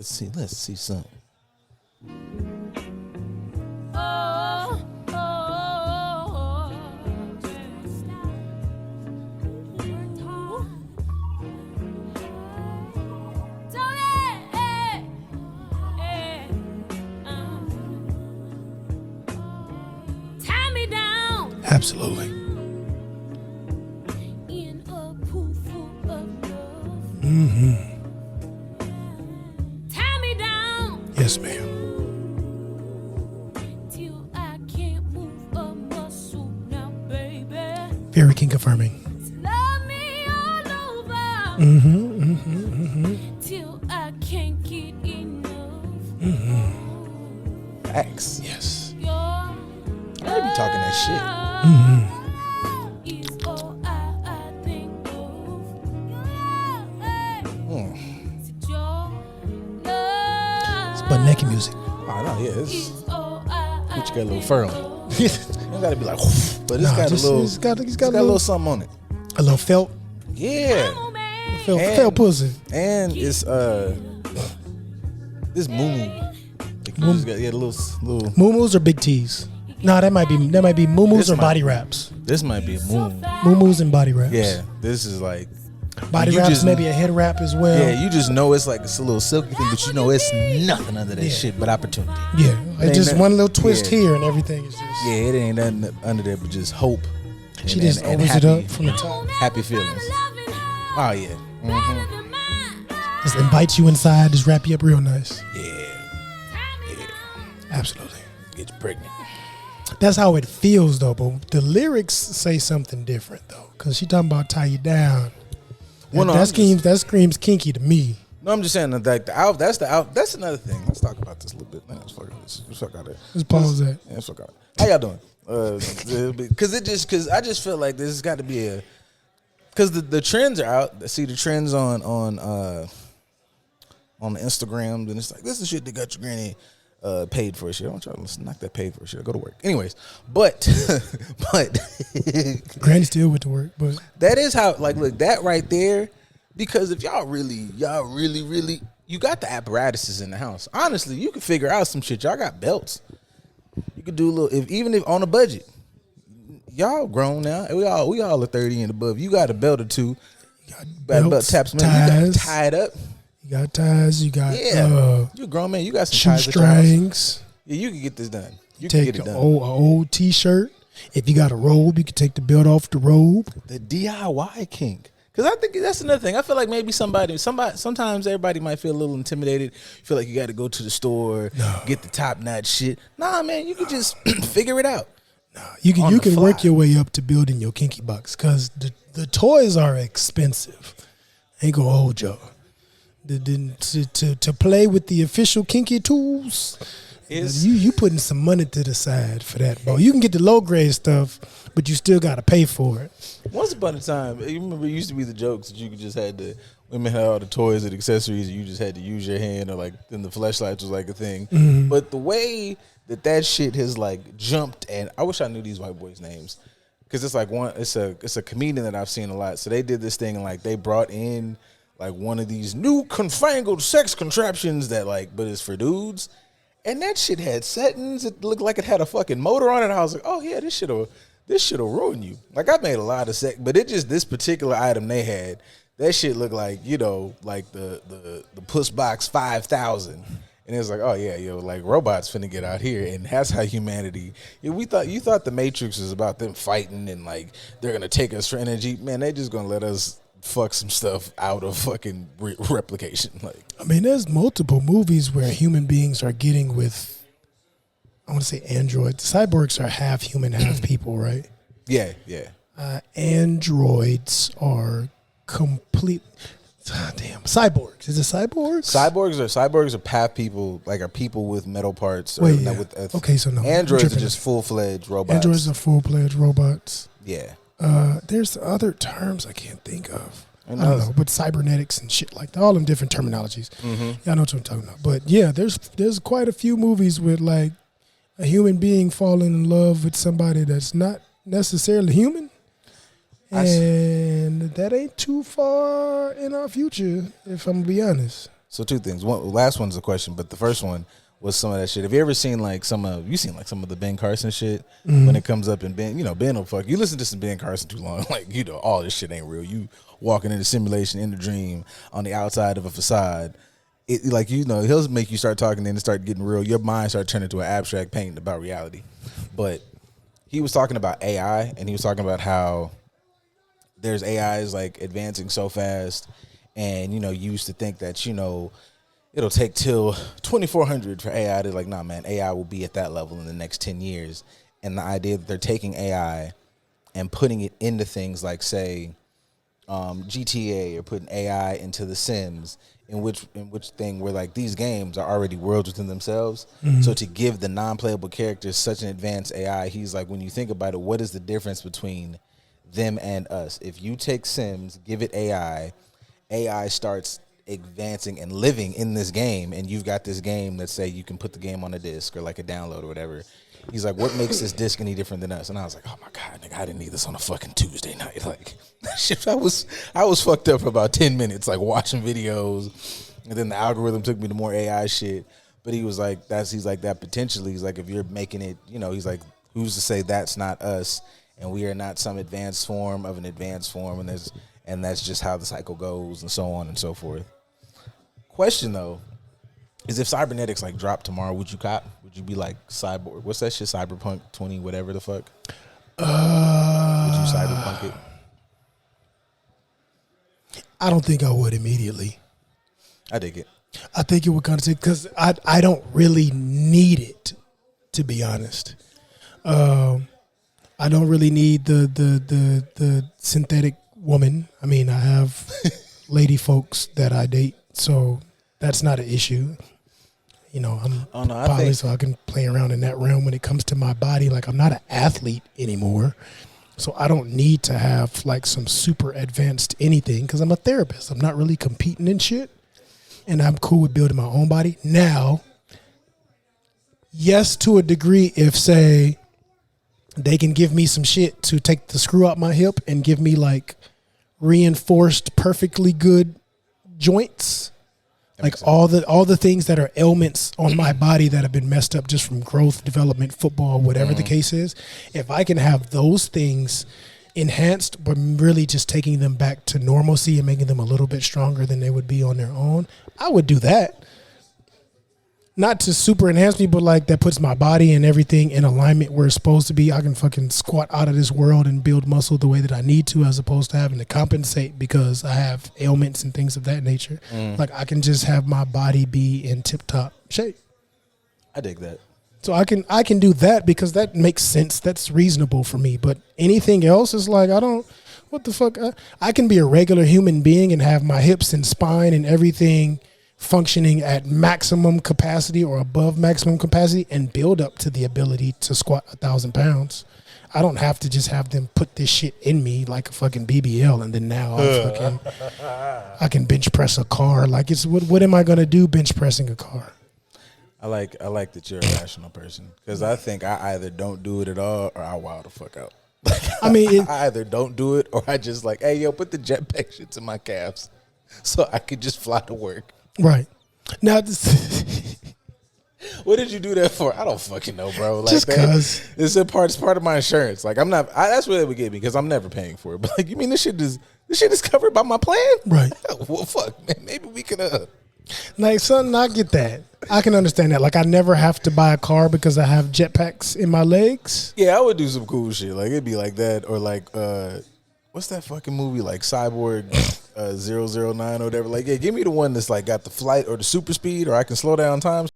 Let's see something. Absolutely. Mm-hmm. Tie me down. Yes, ma'am. Till I can't move a muscle now, baby. Very king confirming. Love me all over. Till I can't get enough. Facts. Yes. I be talking that shit. Is all I think of. Is it your love? It's butt naked music. Oh no, yeah, it's Is all I you got a little fur on it. It gotta be like, but it's Nah, got just- a little. it's got a little something on it. A little felt Yeah, felt pussy. and it's this moo. Like you just got the little. Moo-moos or big T's? Nah, that might be moo-moos This or might- body wraps. This might be a moo. Moo-moos and body wraps. Yeah, this is like Body you wraps, just- maybe a head wrap as well. yeah. You just know it's like it's a little silky thing, but you know it's nothing under that shit but opportunity. Yeah, It ain't just nothing- one little twist yeah. here and everything is just. Yeah, it ain't nothing under there but just hope. She and- just and opens it happy- up from the top. Happy feelings. Oh yeah. Just invites you inside, just wrap you up real nice. Yeah. Absolutely. Get you pregnant. That's how it feels though, but the lyrics say something different though. Cause she talking about tie you down. Well, no, that I'm screams kinky to me. No, I'm just saying that like the out. That's another thing. Let's talk about this a little bit. Man, let's fuck out of it. Let's pause that. Yeah, let's fuck out. How y'all doing? Because I just feel like there's got to be a. Because the trends are out. See the trends on the Instagram, and it's like this is shit that got your granny paid for shit. I don't try to knock that paid for shit. I go to work. Anyways, but Granny still went to work, but that is how, like, look, that right there, because if y'all really, you got the apparatuses in the house. Honestly, you can figure out some shit. Y'all got belts. You could do a little, even if on a budget. Y'all grown now. We all are 30 and above. You got a belt or two. you got Belt belts, taps, man. You got ties, tied up. you got ties, you got You a grown man. You got some ties at your house. shoestrings. Yeah, you can get this done. You can Take get it an done. old t-shirt. If you got a robe, you can take the belt off the robe. The DIY kink. Because I think that's another thing. I feel like maybe sometimes everybody might feel a little intimidated. Feel like you got to go to the store, get the top-notch shit. Nah, man, you can just figure it out. You On can the fly. work your way up to building your kinky box because the toys are expensive. Ain't gonna hold y'all. To play with the official kinky tools, you putting some money to the side for that, bro. You can get the low grade stuff, but you still gotta pay for it. Once upon a time, you remember it used to be the jokes that you could just had to, women had all the toys and accessories and you just had to use your hand, or like then the fleshlights was like a thing. Mm-hmm. But the way that shit has like jumped, and I wish I knew these white boys' names, because it's like it's a comedian that I've seen a lot. So they did this thing and like they brought in like one of these new confangled sex contraptions that like, but it's for dudes. And that shit had settings. It looked like it had a fucking motor on it. I was like, oh yeah, this shit'll ruin you. Like I made a lot of sex, but it just, this particular item they had, that shit looked like, you know, like the Puss Box 5000. And it was like, oh yeah, yo, like robots finna get out here, and that's how humanity. You thought the Matrix was about them fighting and like they're gonna take us for energy. Man, they just gonna let us fuck some stuff out of fucking replication. Like, I mean, there's multiple movies where human beings are getting with, I want to say androids. Cyborgs are half human, half people, right? yeah. Androids are complete. Damn, cyborgs. Is it cyborgs? Cyborgs are half people, like are people with metal parts. Or Wait, not yeah. with, Okay, so no. Androids I'm are tripping. just full-fledged robots. Androids are full-fledged robots. Yeah. There's other terms I can't think of. I I know. don't know, but cybernetics and shit like that, all them different terminologies. Y'all know what I'm talking about. But yeah, there's quite a few movies with like a human being falling in love with somebody that's not necessarily human. And that ain't too far in our future, if I'm gonna be honest. So two things. One, last one's a question, but the first one was some of that shit. Have you ever seen like some of the Ben Carson shit when it comes up, and Ben, Ben will fuck you. Listen to some Ben Carson too long, like all this shit ain't real. You walking in a simulation, in the dream, on the outside of a facade. It he'll make you start talking, then it start getting real. Your mind start turning into an abstract painting about reality. But he was talking about AI, and he was talking about how there's AIs like advancing so fast, and you used to think that it'll take till 2400 for AI to nah, man, AI will be at that level in the next 10 years. And the idea that they're taking AI and putting it into things like, say, GTA, or putting AI into The Sims, in which thing where like these games are already worlds within themselves. So to give the non-playable characters such an advanced AI, he's like, when you think about it, what is the difference between them and us? If you take Sims, give it AI starts advancing and living in this game, and you've got this game that say you can put the game on a disc or like a download or whatever. He's like, what makes this disc any different than us? And I was like, oh my God, nigga, I didn't need this on a fucking Tuesday night. Like that shit, I was fucked up for about 10 minutes, like watching videos, and then the algorithm took me to more AI shit. But he was like, that potentially, he's like, if you're making it, he's like, who's to say that's not us, and we are not some advanced form of an advanced form, and that's just how the cycle goes, and so on and so forth. Question though is, if Cybernetics like dropped tomorrow, would you cop? Would you be like cyborg? What's that shit? Cyberpunk 20, whatever the fuck. Would you cyberpunk it? I don't think I would immediately. I dig it. I think it would kind of take, because I don't really need it, to be honest. I don't really need the synthetic woman. I mean, I have lady folks that I date, so that's not an issue. I'm poly, so I can play around in that realm when it comes to my body. Like, I'm not an athlete anymore, so I don't need to have like some super advanced anything, because I'm a therapist. I'm not really competing in shit, and I'm cool with building my own body. Now, yes, to a degree, if say they can give me some shit to take the screw out my hip and give me like reinforced, perfectly good joints, like all the things that are ailments on my body that have been messed up just from growth, development, football, whatever the case is. If I can have those things enhanced, but really just taking them back to normalcy and making them a little bit stronger than they would be on their own, I would do that. Not to super enhance me, but like that puts my body and everything in alignment where it's supposed to be. I can fucking squat out of this world and build muscle the way that I need to, as opposed to having to compensate because I have ailments and things of that nature. Like, I can just have my body be in tip top shape. I dig that. So I can do that because that makes sense. That's reasonable for me. But anything else is like, what the fuck? I can be a regular human being and have my hips and spine and everything functioning at maximum capacity or above maximum capacity and build up to the ability to squat 1,000 pounds. I don't have to just have them put this shit in me like a fucking BBL, and then now I can bench press a car. Like, it's what am I gonna do bench pressing a car? I like that you're a rational person, because I think I either don't do it at all or I wild the fuck out. I mean, I either don't do it or I just like, hey yo, put the jetpack shit to my calves so I could just fly to work. Right. Now, what did you do that for? I don't fucking know, bro. Like, just because it's part of my insurance. Like, that's what it would get me, because I'm never paying for it. But like, you mean this shit is covered by my plan? Right. Well, fuck, man. Maybe we can like, son, I get that. I can understand that. Like, I never have to buy a car because I have jetpacks in my legs. Yeah, I would do some cool shit. Like, it'd be like that, or like what's that fucking movie, like Cyborg 009 or whatever? Like, yeah, give me the one that's like got the flight or the super speed, or I can slow down time.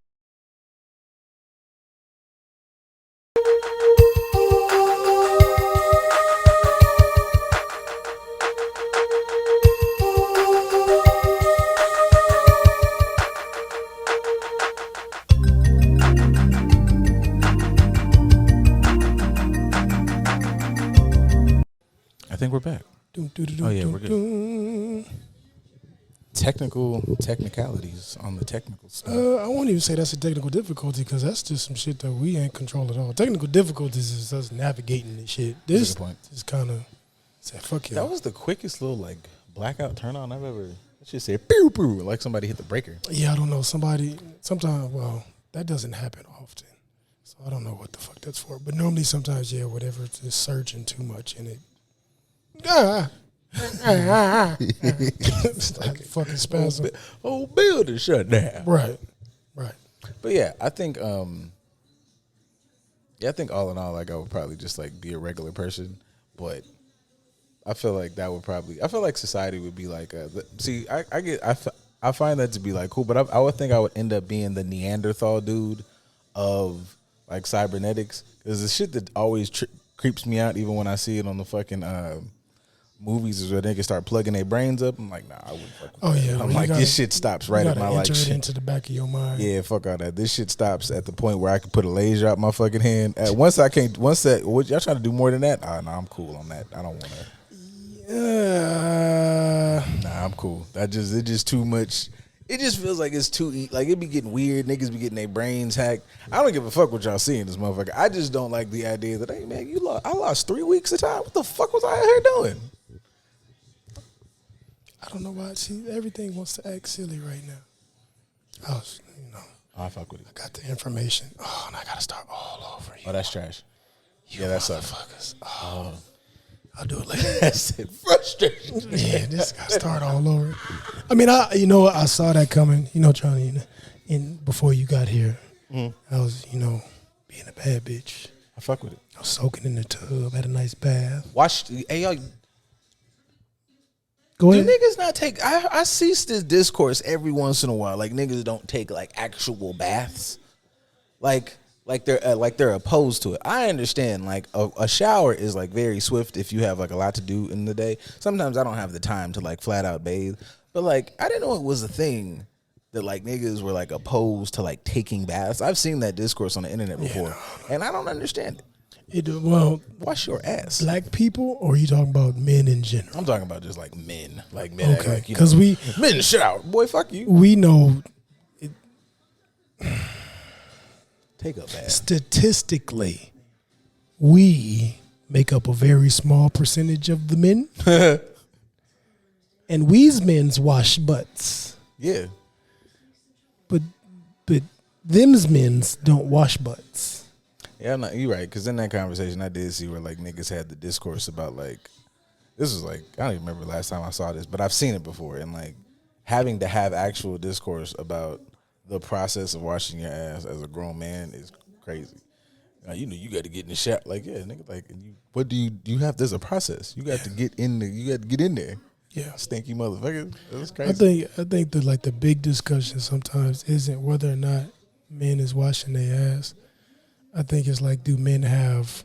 I think we're back. Oh yeah, we're good. Technicalities on the technical stuff. I won't even say that's a technical difficulty, because that's just some shit that we ain't control at all. Technical difficulties is us navigating this shit. This is kind of say fuck you. That was the quickest little like blackout turn on I've ever That shit said pew pew like somebody hit the breaker. Yeah, I don't know. Sometimes, well, that doesn't happen often. So I don't know what the fuck that's for. But normally sometimes, yeah, whatever, it's just surging too much and it. It's like fucking spasm. Whole building shut down. Right. But yeah, I think I think all in all, like I would probably just like be a regular person, but I feel like that would probably. I feel like society would be like. See, I find that to be like cool, but I would think I would end up being the Neanderthal dude of like cybernetics, because the shit that always creeps me out, even when I see it on the fucking movies, is where they can start plugging their brains up. I'm like, nah, I wouldn't fuck with that. Yeah, I'm like, this shit stops right at my like enter it shit. into the back of your mind. Yeah, fuck all that. This shit stops at the point where I can put a laser out my fucking hand. Once that, what y'all trying to do more than that? Nah, I'm cool on that. I don't want to. Nah, I'm cool. It's just too much. It just feels like it's too, like it be getting weird. Niggas be getting their brains hacked. I don't give a fuck what y'all see in this motherfucker. I just don't like the idea that, hey man, I lost 3 weeks of time. What the fuck was I out here doing? I don't know why. See, everything wants to act silly right now. I fuck with it. I got the information. Oh, and I got to start all over. Oh, that's trash. Yeah, that sucks. Motherfuckers. Oh, I'll do it later. That's it. Frustration. Yeah, this got to start all over. I mean, I saw that coming. Johnny, before you got here, I was, being a bad bitch. I fuck with it. I was soaking in the tub, had a nice bath. Hey, y'all. Go ahead. Do niggas not take? I see this discourse every once in a while. Like niggas don't take like actual baths, like they're opposed to it. I understand. Like a shower is like very swift if you have like a lot to do in the day. Sometimes I don't have the time to like flat out bathe. But like I didn't know it was a thing that like niggas were like opposed to like taking baths. I've seen that discourse on the internet before, and I don't understand it. Wash your ass. Black people, or are you talking about men in general? I'm talking about just like men, Okay, because men shower, boy, fuck you. We know it, take a bath. Statistically, we make up a very small percentage of the men, and we's men's wash butts. Yeah, but them's men's don't wash butts. Yeah, you're right. Because in that conversation, I did see where like niggas had the discourse about like, this was like, I don't even remember the last time I saw this, but I've seen it before. And like having to have actual discourse about the process of washing your ass as a grown man is crazy. You got to get in the shower. Like, yeah, nigga, like, what do you have? There's a process. You got to get in there. You got to get in there. Yeah, stinky motherfucker. That's crazy. I think that like the big discussion sometimes isn't whether or not men is washing their ass. I think it's like, do men have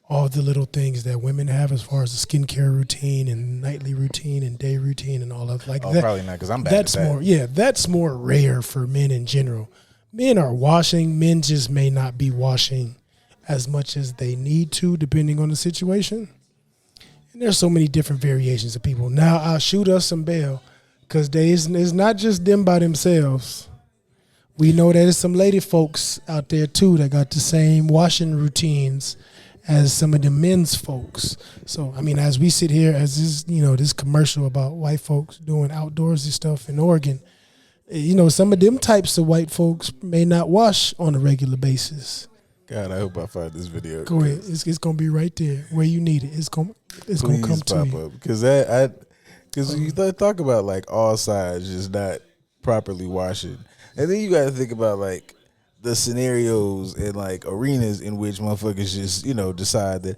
all the little things that women have as far as the skincare routine and nightly routine and day routine and all of like that? Probably not, because I'm bad at that. That's more rare for men in general. Men are washing. Men just may not be washing as much as they need to, depending on the situation. And there's so many different variations of people. Now, I'll shoot us some bail, because it's not just them by themselves. We know that there's some lady folks out there too that got the same washing routines as some of the men's folks. So, I mean, as we sit here, as this commercial about white folks doing outdoorsy stuff in Oregon, some of them types of white folks may not wash on a regular basis. God, I hope I find this video. Go ahead. It's gonna be right there where you need it. It's gonna come to you. Because you talk about like all sides just not properly washing. And then you got to think about like the scenarios and like arenas in which motherfuckers just, decide that,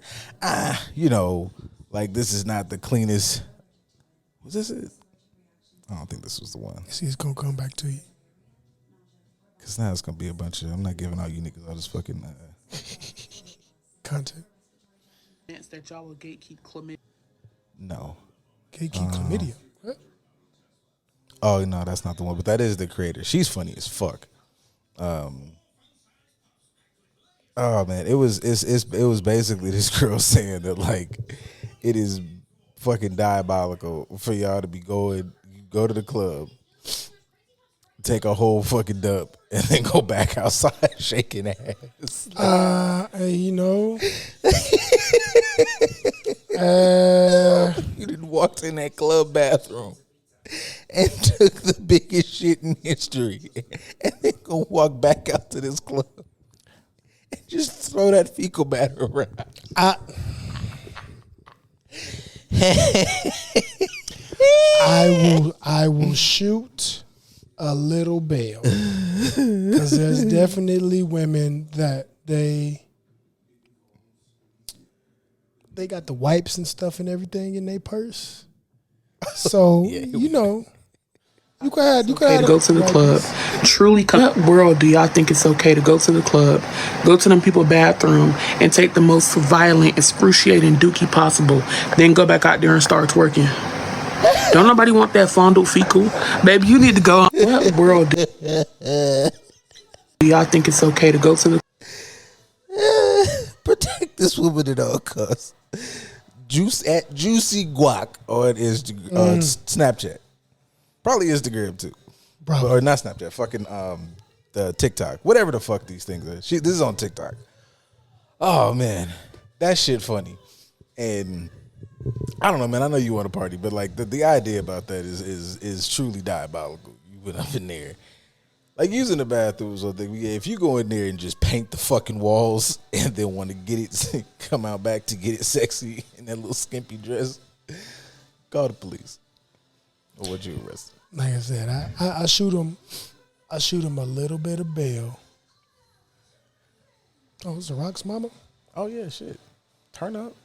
like this is not the cleanest. Was this it? I don't think this was the one. See, it's going to come back to you. Because now it's going to be a bunch of, I'm not giving all you niggas all this fucking content. That y'all will gatekeep chlamydia. No. Gatekeep chlamydia. What? Oh no, that's not the one. But that is the creator. She's funny as fuck. Oh man, it was basically this girl saying that like it is fucking diabolical for y'all to be go to the club, take a whole fucking dump, and then go back outside shaking ass. You didn't walk in that club bathroom and took the biggest shit in history, and then go walk back out to this club and just throw that fecal matter around. I will shoot a little bail because there's definitely women that they got the wipes and stuff and everything in their purse. So you know, you could have Go to the club. Truly, what world do y'all think it's okay to go to the club, go to them people's bathroom, and take the most violent, excruciating dookie possible, then go back out there and start twerking? Don't nobody want that fondled fecal, baby. You need to go. What world do y'all think it's okay to go to the? Protect this woman at all costs. Juicy Guac on Snapchat. Probably Instagram too. Bro. Or not Snapchat. Fucking the TikTok. Whatever the fuck these things are. This is on TikTok. Oh man. That shit funny. And I don't know, man. I know you want to party, but like the idea about that is truly diabolical. You went up in there. Like using the bathrooms or something. If you go in there and just paint the fucking walls and then want to get it, come out back to get it sexy in that little skimpy dress, call the police. Or would you arrest? Like I said, I shoot him. I shoot him a little bit of bail. Oh, it's the Rock's mama? Oh yeah, shit. Turn up.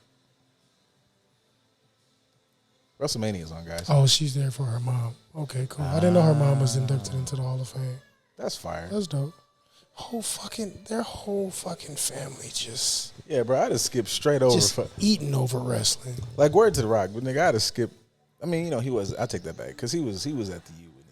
WrestleMania's on, guys. Oh, she's there for her mom. Okay, cool. I didn't know her mom was inducted into the Hall of Fame. That's fire. That's dope. Their whole fucking family just Yeah, bro. I'd have skipped straight over. Eating over wrestling. Like word to the Rock, but nigga, I'd have skipped. I mean, you know, he was. I take that back because he was at the U and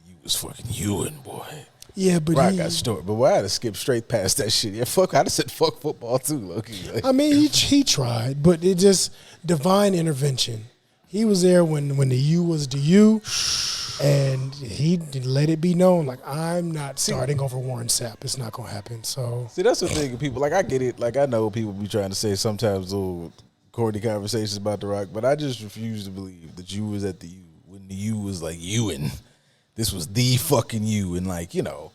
the U was fucking Ewan, boy. Yeah, but Rock got stored, but boy, I'd have skipped straight past that shit. Yeah, fuck. I'd have said fuck football too, Loki. Like, I mean, he tried, but it just divine intervention. He was there when the U was the U, and he let it be known, like, I'm not starting over Warren Sapp. It's not gonna happen. So see, that's the thing. People like I get it. Like I know people be trying to say sometimes little corny conversations about the Rock, but I just refuse to believe that you was at the U when the U was like you and this was the fucking you, and like you know,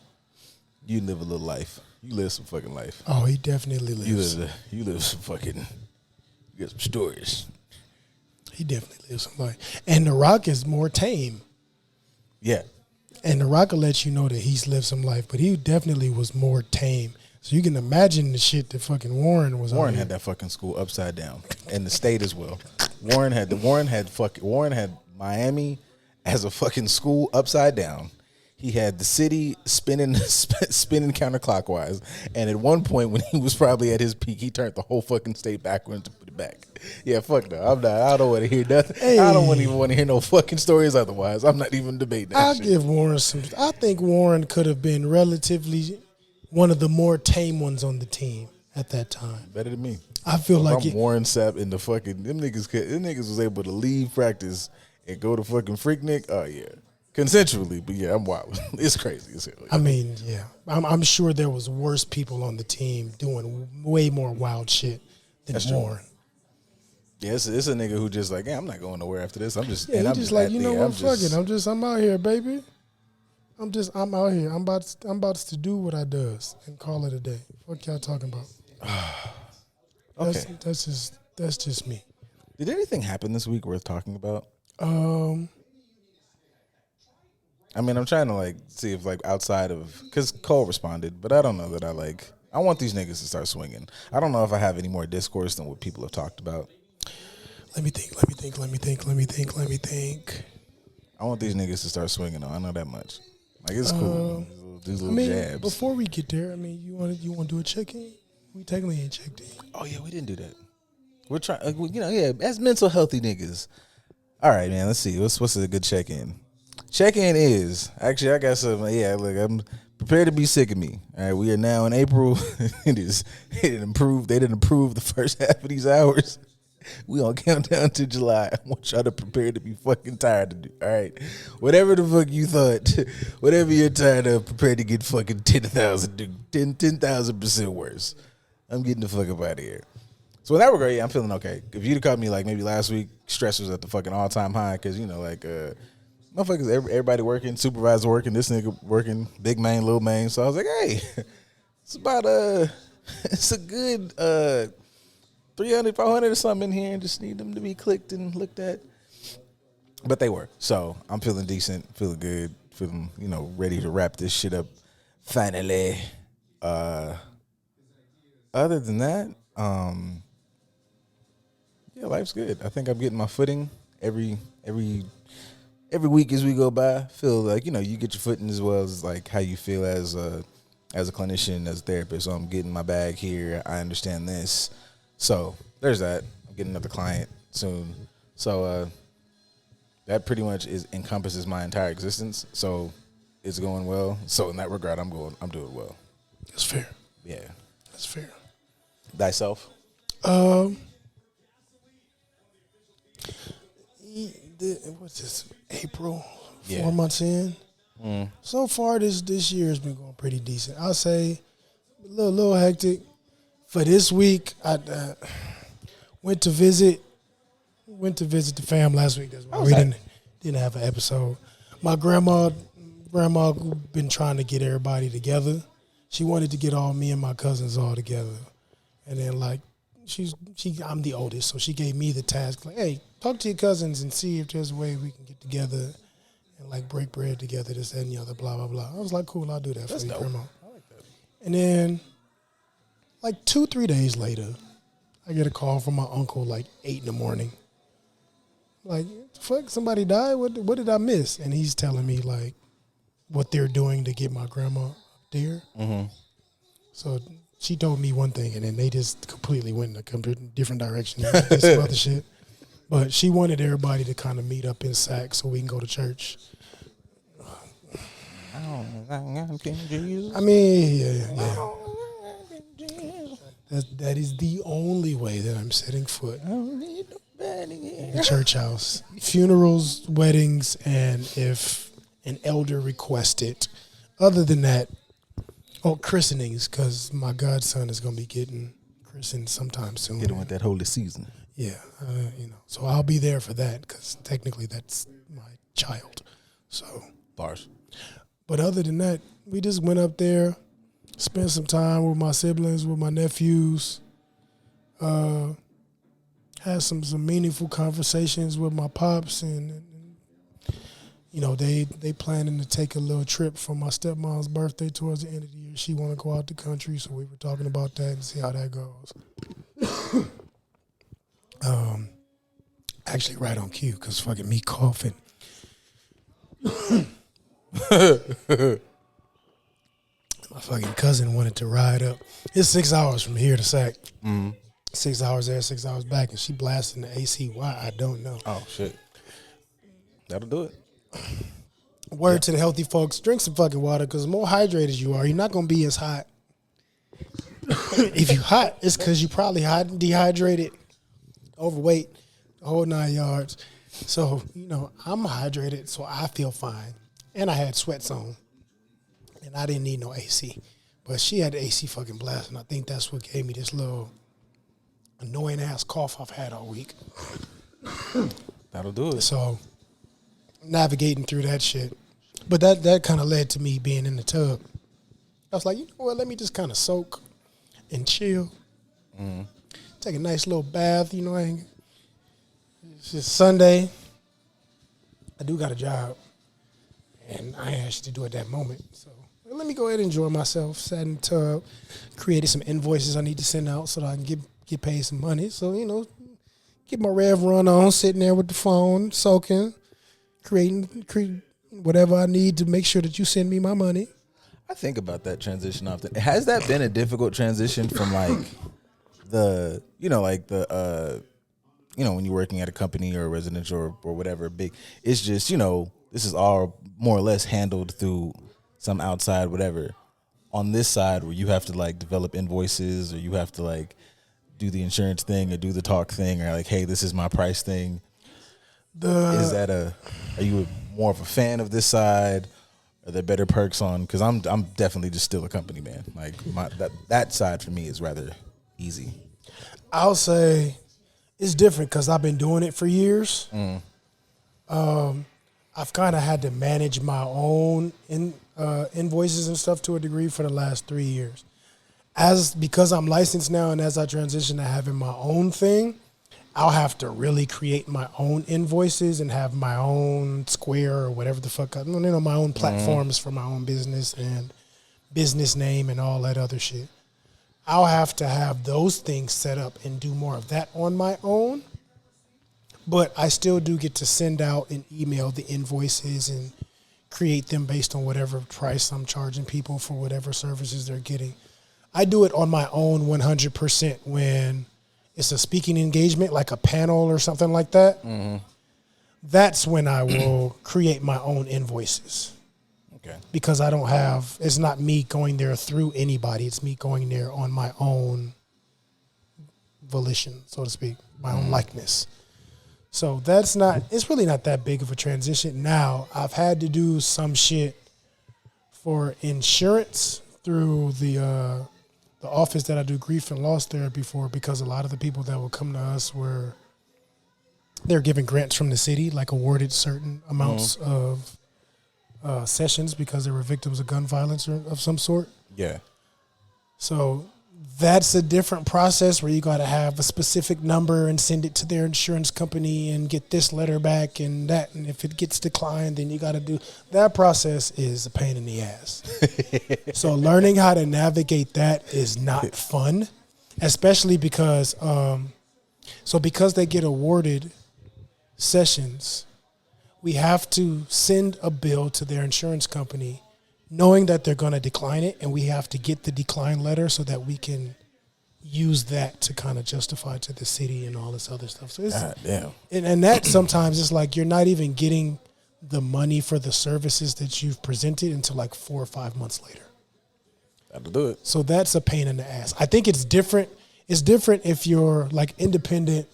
you live a little life. You live some fucking life. Oh, he definitely lives. You live some fucking. You got some stories. He definitely lives some life. And The Rock is more tame. Yeah. And The Rock will let you know that he's lived some life, but he definitely was more tame. So you can imagine the shit that fucking Warren was on. Warren had that fucking school upside down. And the state as well. Warren had Miami as a fucking school upside down. He had the city spinning counterclockwise. And at one point when he was probably at his peak, he turned the whole fucking state backwards to put it back. Yeah, fuck no. I don't want to hear nothing. Hey. I don't even want to hear no fucking stories otherwise. I'm not even debating that shit. Give Warren some. I think Warren could have been relatively one of the more tame ones on the team at that time. Better than me. I feel like Warren Sapp in the fucking them niggas was able to leave practice and go to fucking Freaknik. Oh yeah. Consensually, but yeah, I'm wild. It's crazy as hell. I mean, yeah. I'm sure there was worse people on the team doing way more wild shit than That's Warren. True. Yeah, it's a nigga who just like, yeah, I'm not going nowhere after this. I'm just, yeah, and he I'm just like, you know what, fuck it. I'm out here, baby. I'm out here. I'm about to do what I does and call it a day. What y'all talking about? Okay, that's just me. Did anything happen this week worth talking about? I mean, I'm trying to like see if like outside of because Cole responded, but I don't know that I want these niggas to start swinging. I don't know if I have any more discourse than what people have talked about. Let me think. I want these niggas to start swinging though. I know that much. Like it's cool. These little jabs. Before we get there, I mean, you want to do a check-in? We technically ain't checked in. Oh yeah, we didn't do that. We're trying, as mental healthy niggas. All right, man. Let's see. What's a good check-in? Check-in is actually I got some. Yeah, look, I'm prepared to be sick of me. All right, we are now in April. They didn't improve the first half of these hours. We on countdown to July. I want y'all to prepare to be fucking tired to do. All right, whatever the fuck you thought, whatever you're tired of, prepare to get fucking 10,000% worse. I'm getting the fuck up out of here. So in that regard, yeah, I'm feeling okay. If you'd have caught me like maybe last week, stress was at the fucking all-time high because motherfuckers, everybody working, supervisor working, this nigga working, big man, little man. So I was like, hey, it's about it's a good 300, 500 or something in here, and just need them to be clicked and looked at. But they were. So I'm feeling decent, feeling good, feeling, ready to wrap this shit up finally. Other than that, yeah, life's good. I think I'm getting my footing every week as we go by. Feel like, you get your footing as well as like how you feel as a clinician, as a therapist. So I'm getting my bag here. I understand this. So there's that. I'm getting another client soon. So that pretty much encompasses my entire existence. So it's going well. So in that regard, I'm doing well. That's fair. Yeah. That's fair. Thyself? What's this? April, Yeah. 4 months in. So far, this year has been going pretty decent. I'll say a little hectic. For this week, I went to visit the fam last week. That's why we didn't have an episode. My grandma been trying to get everybody together. She wanted to get all me and my cousins all together, and then like I'm the oldest, so she gave me the task like, hey, talk to your cousins and see if there's a way we can get together and like break bread together, this, that, and the other, blah blah blah. I was like, cool, I'll do that for you, Grandma. I like that. And then like 2-3 days later, I get a call from my uncle like 8 a.m. Like, fuck, somebody died? What did I miss? And he's telling me like what they're doing to get my grandma up there. Mm-hmm. So she told me one thing, and then they just completely went in a different direction and did some other shit. But she wanted everybody to kind of meet up in Sac so we can go to church. I mean, yeah. That is the only way that I'm setting foot in the church house. Funerals, weddings, and if an elder requests it. Other than that, christenings, because my godson is going to be getting christened sometime soon. Getting with that holy season. Yeah, so I'll be there for that because technically that's my child. So bars. But other than that, we just went up there, spent some time with my siblings, with my nephews. Had some meaningful conversations with my pops, and they planning to take a little trip for my stepmom's birthday towards the end of the year. She want to go out the country, so we were talking about that and see how that goes. Actually, right on cue, because fucking me coughing. My fucking cousin wanted to ride up. It's 6 hours from here to Sac. Mm-hmm. 6 hours there, 6 hours back, and she blasting the AC. Why? I don't know. Oh, shit. That'll do it. Word to the healthy folks, drink some fucking water, because the more hydrated you are, you're not going to be as hot. If you're hot, it's because you probably dehydrated, overweight, the whole 9 yards. So, I'm hydrated, so I feel fine. And I had sweats on. And I didn't need no AC. But she had the AC fucking blasting. I think that's what gave me this little annoying ass cough I've had all week. That'll do it. So, navigating through that shit. But that kind of led to me being in the tub. I was like, let me just kind of soak and chill. Mm-hmm. Take a nice little bath, It's just Sunday. I do got a job. And I ain't actually do it that moment. So let me go ahead and enjoy myself. Sat in the tub, created some invoices I need to send out so that I can get paid some money. So, get my rev run on, sitting there with the phone, soaking, creating whatever I need to make sure that you send me my money. I think about that transition often. Has that been a difficult transition from like when you're working at a company or a residential or whatever big, it's just, this is all more or less handled through some outside whatever. On this side where you have to like develop invoices or you have to like do the insurance thing or do the talk thing or like, hey, this is my price thing. Are you more of a fan of this side? Are there better perks on? Because I'm definitely just still a company man. Like that side for me is rather easy. I'll say it's different because I've been doing it for years. I've kind of had to manage my own invoices and stuff to a degree for the last 3 years. Because I'm licensed now, and as I transition to having my own thing, I'll have to really create my own invoices and have my own Square or whatever the fuck, my own platforms for my own business and business name and all that other shit. I'll have to have those things set up and do more of that on my own. But I still do get to send out and email the invoices and create them based on whatever price I'm charging people for whatever services they're getting. I do it on my own 100% when it's a speaking engagement, like a panel or something like that. Mm-hmm. That's when I will create my own invoices. Okay. Because it's not me going there through anybody. It's me going there on my own volition, so to speak, my own likeness. So it's really not that big of a transition. Now, I've had to do some shit for insurance through the office that I do grief and loss therapy for, because a lot of the people that will come to us they're given grants from the city, like awarded certain amounts of sessions because they were victims of gun violence or of some sort. Yeah. So that's a different process where you got to have a specific number and send it to their insurance company and get this letter back and that. And if it gets declined, then you got to do that. Process is a pain in the ass. So learning how to navigate that is not fun, especially because, because they get awarded sessions, we have to send a bill to their insurance company knowing that they're going to decline it, and we have to get the decline letter so that we can use that to kind of justify to the city and all this other stuff. So it's, damn. And that sometimes it's like you're not even getting the money for the services that you've presented until like 4 or 5 months later. That'll do it. So that's a pain in the ass. I think it's different. It's different if you're like independent.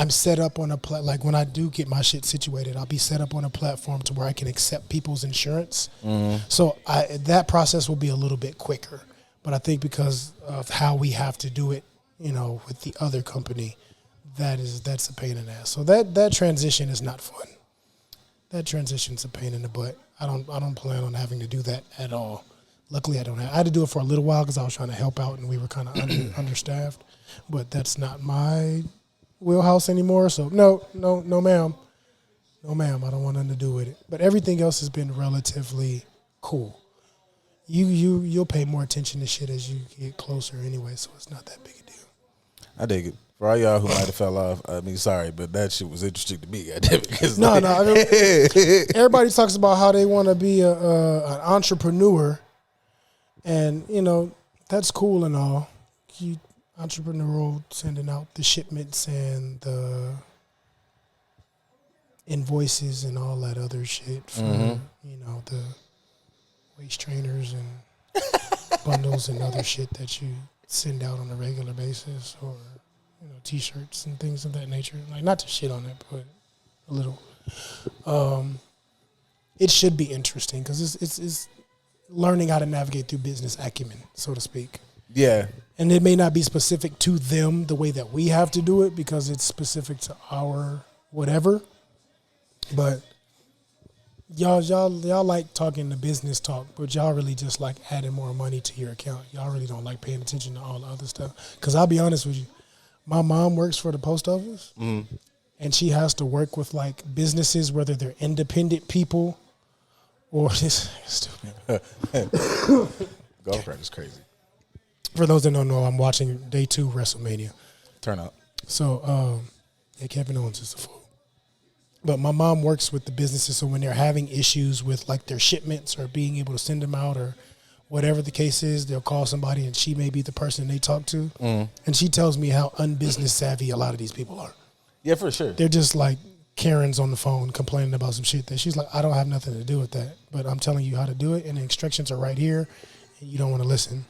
I'm set up on like when I do get my shit situated, I'll be set up on a platform to where I can accept people's insurance. Mm-hmm. So that process will be a little bit quicker. But I think because of how we have to do it, with the other company, that's a pain in the ass. So that transition is not fun. That transition's a pain in the butt. I don't plan on having to do that at all. Luckily, I had to do it for a little while because I was trying to help out and we were kind of understaffed. But that's not my wheelhouse anymore. So no, ma'am. No, ma'am. I don't want nothing to do with it. But everything else has been relatively cool. You'll pay more attention to shit as you get closer anyway, so it's not that big a deal. I dig it. For all y'all who might have fell off, sorry, but that shit was interesting to me. No. Everybody talks about how they want to be an entrepreneur, and that's cool and all. Entrepreneurial, sending out the shipments and the invoices and all that other shit for the waist trainers and bundles and other shit that you send out on a regular basis, or t-shirts and things of that nature. Like, not to shit on it, but a little. It should be interesting because it's learning how to navigate through business acumen, so to speak. Yeah. And it may not be specific to them the way that we have to do it because it's specific to our whatever. But y'all like talking the business talk, but y'all really just like adding more money to your account. Y'all really don't like paying attention to all the other stuff. Because I'll be honest with you, my mom works for the post office, and she has to work with like businesses, whether they're independent people or this stupid. Girlfriend is crazy. For those that don't know, I'm watching day 2 WrestleMania. Turn up. So, Kevin Owens is the fool. But my mom works with the businesses, so when they're having issues with like their shipments or being able to send them out or whatever the case is, they'll call somebody and she may be the person they talk to. And she tells me how unbusiness savvy a lot of these people are. Yeah, for sure. They're just like Karen's on the phone complaining about some shit that she's like, I don't have nothing to do with that, but I'm telling you how to do it, and the instructions are right here, and you don't want to listen.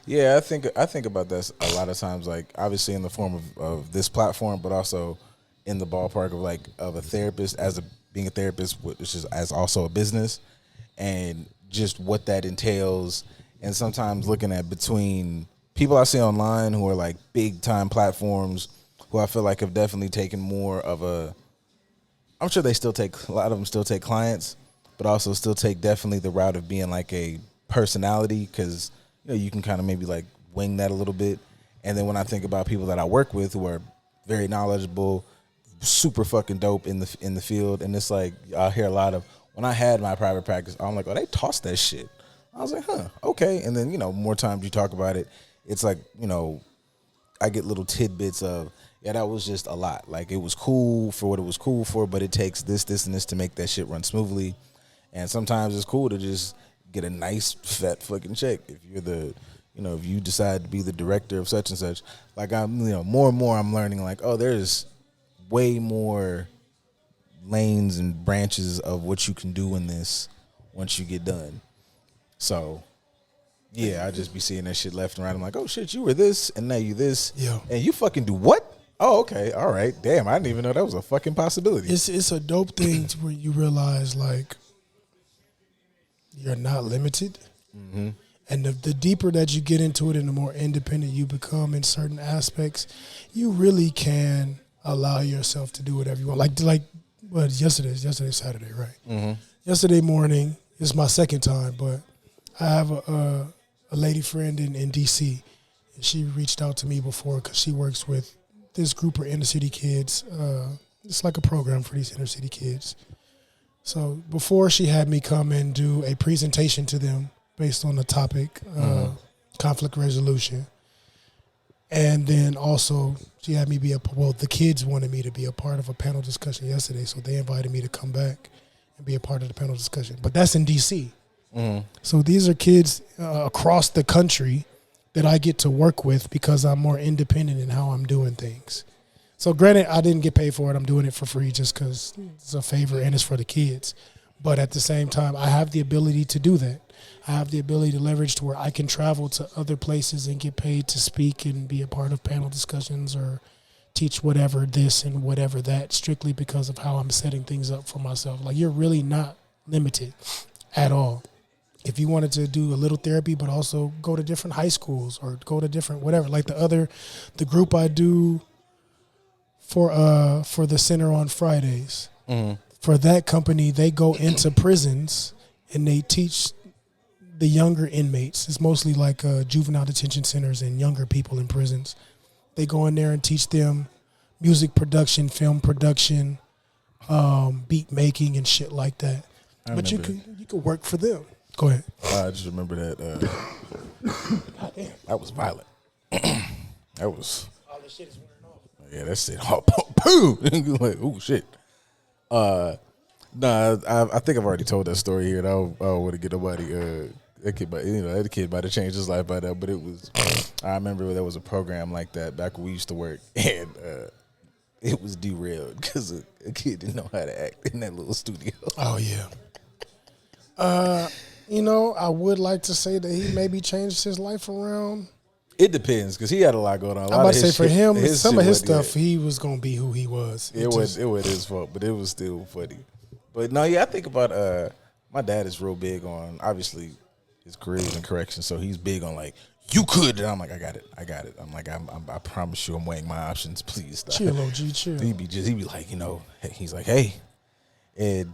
Yeah, I think about that a lot of times, like obviously in the form of this platform, but also in the ballpark of a therapist being a therapist, which is as also a business, and just what that entails. And sometimes looking at between people I see online who are like big time platforms who I feel like have definitely taken more of a I'm sure they still take a lot of them still take clients, but also still take definitely the route of being like a personality because you can kind of maybe like wing that a little bit. And then when I think about people that I work with who are very knowledgeable, super fucking dope in the field, and it's like I hear a lot of when I had my private practice, I'm like, oh, they tossed that shit. I was like, huh, okay. And then more times you talk about it, it's like I get little tidbits of. Yeah, that was just a lot. Like, it was cool for what it was cool for, but it takes this, and this to make that shit run smoothly. And sometimes it's cool to just get a nice fat fucking check if you're the, if you decide to be the director of such and such. Like, I'm, more and more I'm learning, like, oh, there's way more lanes and branches of what you can do in this once you get done. So, yeah, I just be seeing that shit left and right. I'm like, oh, shit, you were this, and now you this. Yeah. And you fucking do what? Oh, okay. All right. Damn, I didn't even know that was a fucking possibility. It's a dope thing to where you realize, like, you're not limited. Mm-hmm. And the deeper that you get into it and the more independent you become in certain aspects, you really can allow yourself to do whatever you want. Like yesterday's Saturday, right? Mm-hmm. Yesterday morning is my second time, but I have a lady friend in D.C., and she reached out to me before because she works with this group of inner city kids. It's like a program for these inner city kids. So before she had me come and do a presentation to them based on the topic, conflict resolution. And then also she had me the kids wanted me to be a part of a panel discussion yesterday. So they invited me to come back and be a part of the panel discussion. But that's in DC. Mm-hmm. So these are kids across the country that I get to work with because I'm more independent in how I'm doing things. So granted, I didn't get paid for it. I'm doing it for free just because it's a favor and it's for the kids. But at the same time, I have the ability to do that. I have the ability to leverage to where I can travel to other places and get paid to speak and be a part of panel discussions or teach whatever this and whatever that strictly because of how I'm setting things up for myself. Like, you're really not limited at all. If you wanted to do a little therapy, but also go to different high schools or go to different whatever, like the group I do for the center on Fridays. Mm-hmm. For that company, they go into prisons and they teach the younger inmates. It's mostly like juvenile detention centers and younger people in prisons. They go in there and teach them music production, film production, beat making, and shit like that. But you could work for them. Go ahead. I just remember that. God damn. That was violent. That was. All this shit is wearing off. Yeah, that shit. Oh, poo. Like, oh shit. Nah, I think I've already told that story here. And I don't want to get nobody. That kid might have changed his life by now. But it was. I remember there was a program like that back when we used to work, and it was derailed because a kid didn't know how to act in that little studio. Oh yeah. I would like to say that he maybe changed his life around. It depends because he had a lot going on. I'm about to say for him, some of his stuff, he was gonna be who he was. It was his fault, but it was still funny. But no, yeah, I think about my dad is real big on obviously his career is in corrections, so he's big on like you could, and I'm like I got it. I'm like I promise you, I'm weighing my options. Please stop. Chill, OG, chill. He'd be like he's like hey, and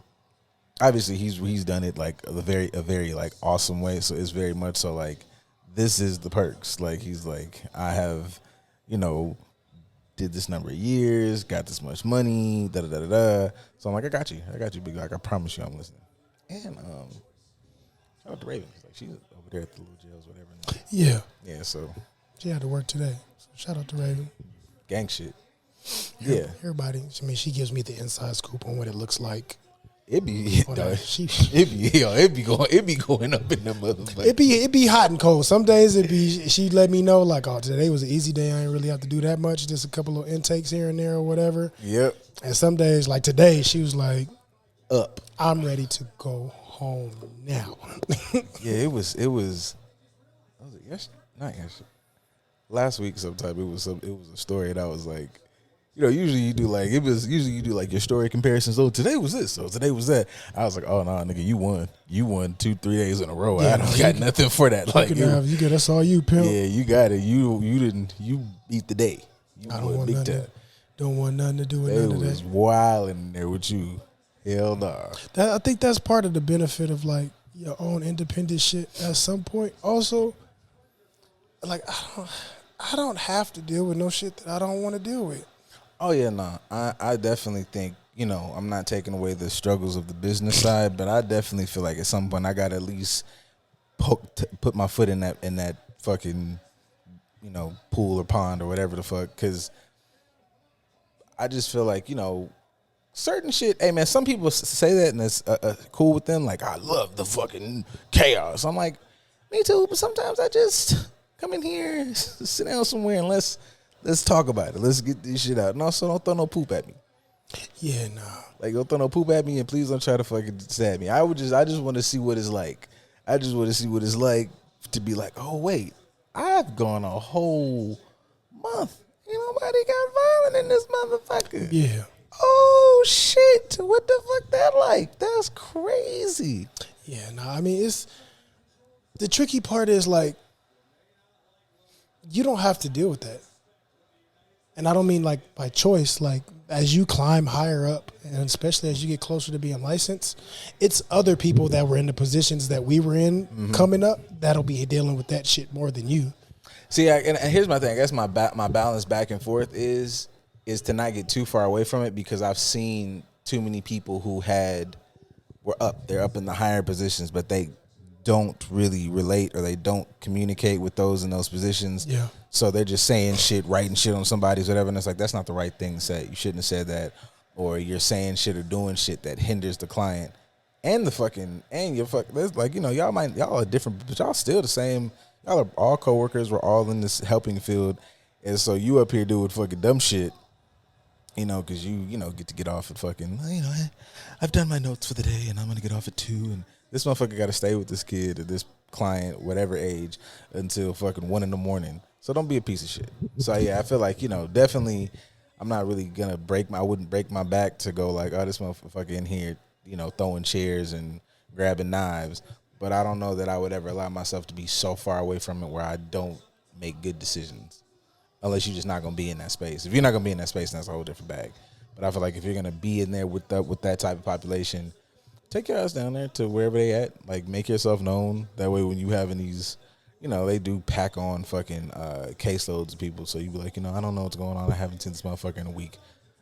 obviously he's done it like a very like awesome way. So it's very much so like this is the perks. Like he's like I have, did this number of years, got this much money, da da da da. So I'm like I got you, big. Like I promise you, I'm listening. And shout out to Raven. Like she's over there at the little jails, whatever. Yeah. Yeah. So she had to work today. So shout out to Raven. Gang shit. Yeah. Everybody. I mean, she gives me the inside scoop on what it looks like. It be going up in the motherfucker. It be hot and cold. Some days she let me know like, oh, today was an easy day. I didn't really have to do that much. Just a couple of intakes here and there or whatever. Yep. And some days like today, she was like, I'm ready to go home now. Yeah, it was not yesterday. Last week sometime it was a story and I was like, usually you do like your story comparisons. Oh, today was this. So today was that. I was like, oh no, nigga, you won 2-3 days in a row. Yeah, I don't got nothing for that. Like that's all you, pimp. Yeah, you got it. You beat the day. I don't want none of that. Don't want nothing to do with They none of was that. wild in there with you. Hell nah. I think that's part of the benefit of like your own independent shit at some point. Also, like I don't have to deal with no shit that I don't want to deal with. Oh yeah, nah. I definitely think, you know, I'm not taking away the struggles of the business side, but I definitely feel like at some point I gotta at least put my foot in that fucking, you know, pool or pond or whatever the fuck, because I just feel like, you know, certain shit. Hey man, some people say that and it's cool with them. Like, I love the fucking chaos. I'm like, me too. But sometimes I just come in here, sit down somewhere, and let's talk about it. Let's get this shit out. And also, don't throw no poop at me. Yeah, nah. Like, don't throw no poop at me, and please don't try to fucking stab me. I just want to see what it's like. I just want to see what it's like to be like, oh wait, I've gone a whole month. Ain't nobody got violent in this motherfucker. Yeah. Oh shit! What the fuck that like? That's crazy. Yeah, nah. I mean, it's the tricky part is like you don't have to deal with that. And I don't mean like by choice, like as you climb higher up and especially as you get closer to being licensed, it's other people that were in the positions that we were in coming up that'll be dealing with that shit more than you. See, and here's my thing. I guess my balance back and forth is to not get too far away from it, because I've seen too many people who they're up in the higher positions, but they don't really relate or they don't communicate with those in those positions. Yeah. So they're just saying shit, writing shit on somebody's whatever, and it's like, that's not the right thing to say. You shouldn't have said that. Or you're saying shit or doing shit that hinders the client and there's like, you know, y'all are different, but y'all still the same. Y'all are all coworkers. We're all in this helping field. And so you up here doing fucking dumb shit, you know, because you know, get off at fucking, you know, I've done my notes for the day and I'm going to get off at 2. And this motherfucker got to stay with this kid or this client, whatever age, until fucking 1 a.m. So don't be a piece of shit. So yeah, I feel like, you know, definitely I'm not really going to I wouldn't break my back to go like, oh, this motherfucker in here, you know, throwing chairs and grabbing knives. But I don't know that I would ever allow myself to be so far away from it where I don't make good decisions. Unless you're just not going to be in that space. If you're not going to be in that space, then that's a whole different bag. But I feel like if you're going to be in there with that type of population, take your ass down there to wherever they at. Like, make yourself known. That way when you having these, you know, they do pack on fucking caseloads of people. So you be like, you know, I don't know what's going on. I haven't seen this motherfucker in a week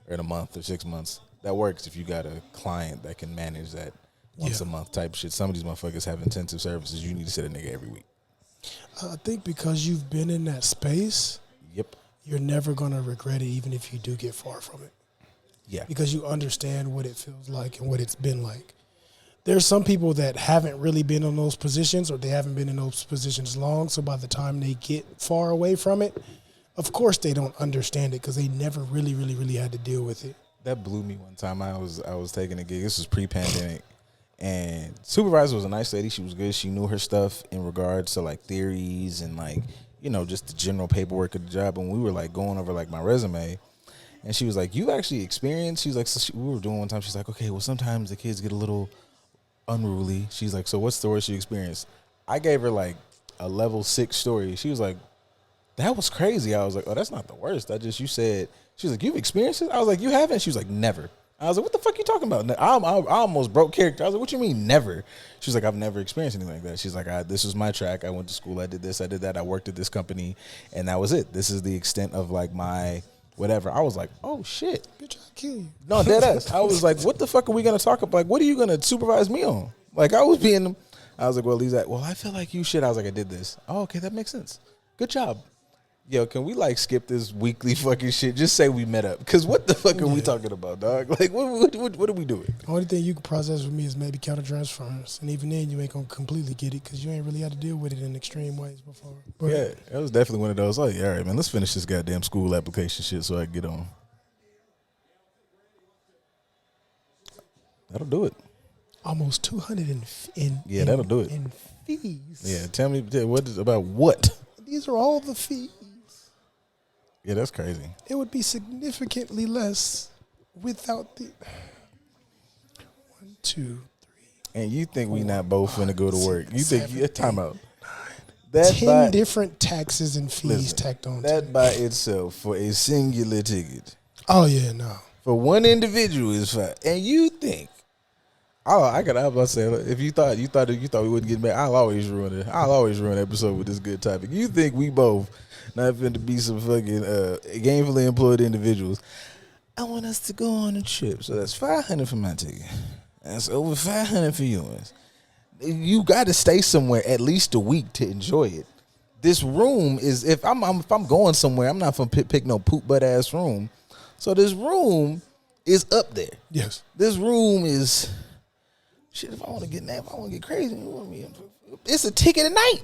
or in a month or 6 months. That works if you got a client that can manage that once a month type shit. Some of these motherfuckers have intensive services. You need to sit a nigga every week. I think because you've been in that space, Yep. you're never going to regret it even if you do get far from it. Yeah. Because you understand what it feels like and what it's been like. There's some people that haven't really been in those positions or they haven't been in those positions long, so by the time they get far away from it, of course they don't understand it because they never really, really, really had to deal with it. That blew me one time. I was taking a gig. This was pre-pandemic. And supervisor was a nice lady. She was good. She knew her stuff in regards to like theories and like, you know, just the general paperwork of the job. And we were like going over like my resume, and she was like, "You've actually experienced." She's like, we were doing one time. She's like, "Okay, well sometimes the kids get a little unruly." She's like, "So what's the worst you experienced?" I gave her like a level 6 story. She was like, "That was crazy." I was like, "Oh, that's not the worst. You said." She was like, "You've experienced it?" I was like, "You haven't?" She was like, "Never." I was like, "What the fuck you talking about?" I almost broke character. I was like, "What you mean never?" She was like, "I've never experienced anything like that." She's like, "This was my track. I went to school. I did this. I did that. I worked at this company, and that was it. This is the extent of like my whatever." I was like, "Oh shit, Bitch, I'll kill you. no, dead ass." I was like, "What the fuck are we gonna talk about? Like, what are you gonna supervise me on?" Like, I was like, "Well, he's like, well, I feel like you should." I was like, "I did this." "Oh, okay, that makes sense. Good job." Yo, can we like skip this weekly fucking shit? Just say we met up. Because what the fuck are we talking about, dog? Like, what are we doing? The only thing you can process with me is maybe counter transference. And even then, you ain't going to completely get it because you ain't really had to deal with it in extreme ways before. But Yeah, that was definitely one of those. Like, all right, man, let's finish this goddamn school application shit so I can get on. That'll do it. almost 200 that'll do it. in fees. Yeah, tell me about what? These are all the fees. Yeah, that's crazy. It would be significantly less without the 1, 2, 3. And you think we not both finna go to work? You think time out? 10 different taxes and fees tacked on. That by itself for a singular ticket. Oh yeah, no. For one individual is fine. And you think, I was about to say, if you thought we wouldn't get mad, I'll always ruin it. I'll always ruin an episode with this good topic. You think we both not finna to be some fucking gainfully employed individuals? I want us to go on a trip, so that's $500 for my ticket. That's over $500 for yours. You got to stay somewhere at least a week to enjoy it. This room is if I'm going somewhere, I'm not gonna pick no poop butt ass room. So this room is up there. Yes. This room is shit. If I want to get napped, if I want to get crazy, it's a ticket a night.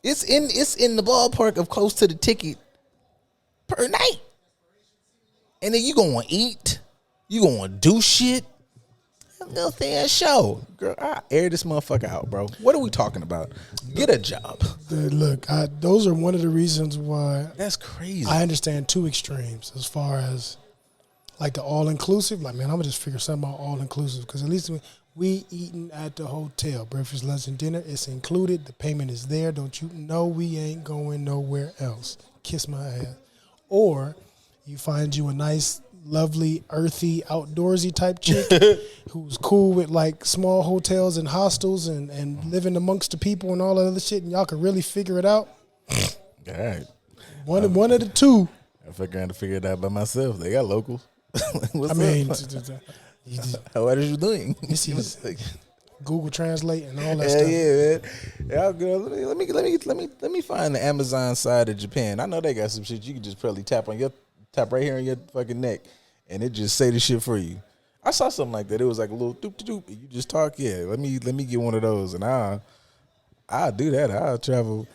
It's in the ballpark of close to the ticket per night. And then you gonna eat, you gonna do shit. Little thing show, girl. I air this motherfucker out, bro. What are we talking about? Get a job. Look, those are one of the reasons why. That's crazy. I understand two extremes as far as like the all inclusive. Like, man, I'm gonna just figure something out all inclusive because at least we eating at the hotel, breakfast, lunch, and dinner. It's included. The payment is there. Don't you know we ain't going nowhere else? Kiss my ass. Or you find you a nice, lovely, earthy, outdoorsy type chick who's cool with like small hotels and hostels and living amongst the people and all that other shit, and y'all can really figure it out. All right. One of the two. I figured to figure it out by myself. They got locals. What's I mean, how are you doing? this is Google Translate and all that stuff. Yeah, man. Yeah, girl. Let me find the Amazon side of Japan. I know they got some shit you can just probably tap right here on your fucking neck, and it just say the shit for you. I saw something like that. It was like a little doop doop. You just talk. Yeah, let me get one of those, and I'll do that. I'll travel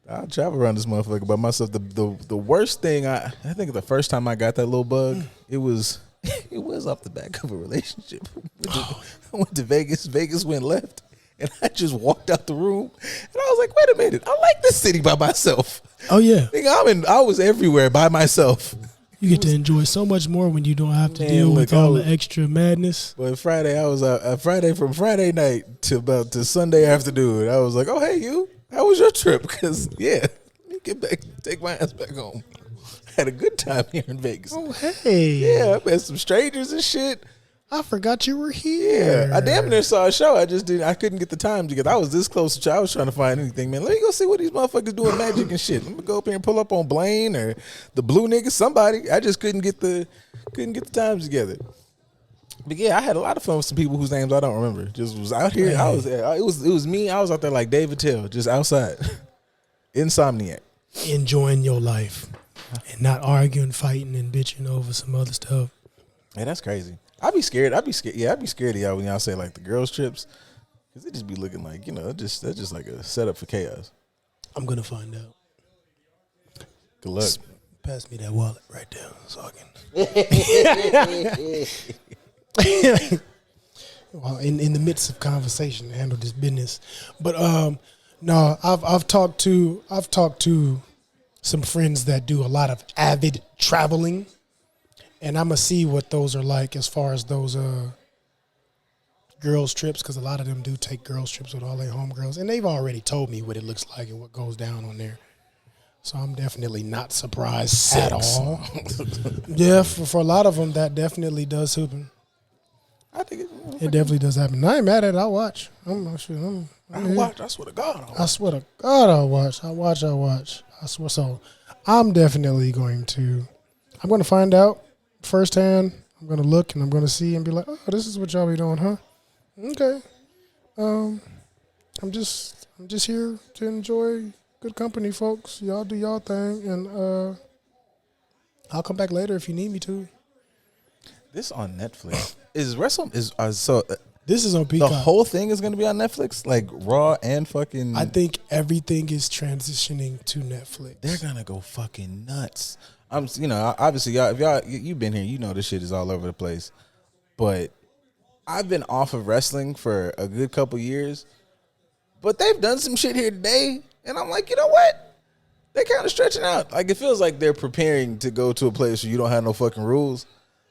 around this motherfucker by myself. The worst thing I think the first time I got that little bug, it was off the back of a relationship. I went to Vegas. Vegas went left, and I just walked out the room, and I was like, wait a minute, I like this city by myself. Oh yeah, I was everywhere by myself. You get to enjoy so much more when you don't have to deal with all the extra madness. But Friday, I was from Friday night to Sunday afternoon. I was like, oh hey, how was your trip? Because let me get back, take my ass back home. Had a good time here in Vegas. Oh hey, yeah, I met some strangers and shit. I forgot you were here. Yeah, I damn near saw a show. I couldn't get the time together. I was this close to. I was trying to find anything, man. Let me go see what these motherfuckers doing magic and shit. Let me go up here and pull up on Blaine or the Blue niggas. Somebody. I just couldn't get the times together. But yeah, I had a lot of fun with some people whose names I don't remember. Just was out here. It was me. I was out there like David Tell, just outside, insomniac, enjoying your life and not arguing, fighting, and bitching over some other stuff. Man, that's crazy. I'd be scared. Yeah, I'd be scared of y'all when y'all say like the girls trips, because it just be looking like that's just like a setup for chaos. I'm gonna find out. Good luck. Just pass me that wallet right there, so I can. Well, in the midst of conversation, handle this business. But no, I've talked to some friends that do a lot of avid traveling. And I'm going to see what those are like as far as those girls' trips, because a lot of them do take girls' trips with all their homegirls. And they've already told me what it looks like and what goes down on there. So I'm definitely not surprised at all. Yeah, for a lot of them, that definitely does happen. I think it definitely does happen. I ain't mad at it. I'll watch. I watch. I swear to God. I swear to God, I'll watch. I swear. So I'm definitely going to find out. Firsthand, I'm gonna look and I'm gonna see and be like, oh, this is what y'all be doing, huh? Okay. I'm just here to enjoy good company, folks. Y'all do y'all thing, and I'll come back later if you need me to. This on Netflix is this is on Peacock. The whole thing is gonna be on Netflix, like Raw and fucking. I think everything is transitioning to Netflix. They're gonna go fucking nuts. Obviously, you've been here. You know this shit is all over the place. But I've been off of wrestling for a good couple years. But they've done some shit here today, and I'm like, you know what? They're kind of stretching out. Like, it feels like they're preparing to go to a place where you don't have no fucking rules.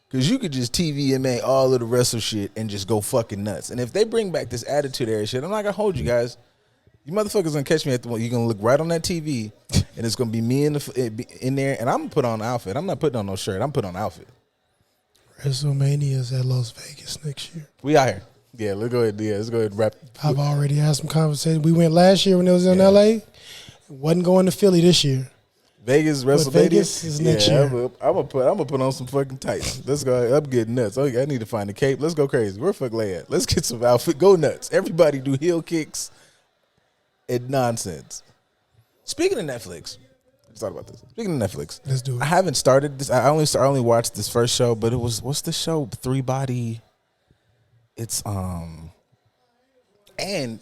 Because you could just TVMA all of the wrestle shit and just go fucking nuts. And if they bring back this attitude era shit, I'm not going to hold you guys. You motherfuckers going to catch me at the one. You're going to look right on that TV, and it's gonna be me in there, and I'm gonna put on an outfit. I'm not putting on no shirt. I'm putting on an outfit. WrestleMania is at Las Vegas next year. We out here. Yeah, let's go ahead. Yeah, let's go ahead and wrap. I've already had some conversation. We went last year when it was in LA. Wasn't going to Philly this year. Vegas, WrestleMania. Vegas is next year. I'm gonna put on some fucking tights. Let's go. I'm getting nuts. I need to find a cape. Let's go crazy. Where fuck Lay at? Let's get some outfit. Go nuts. Everybody do heel kicks and nonsense. Speaking of Netflix, let's talk about this. Speaking of Netflix, Let's do it. I haven't started this. I only watched this first show, but it was what's the show? Three Body. It's and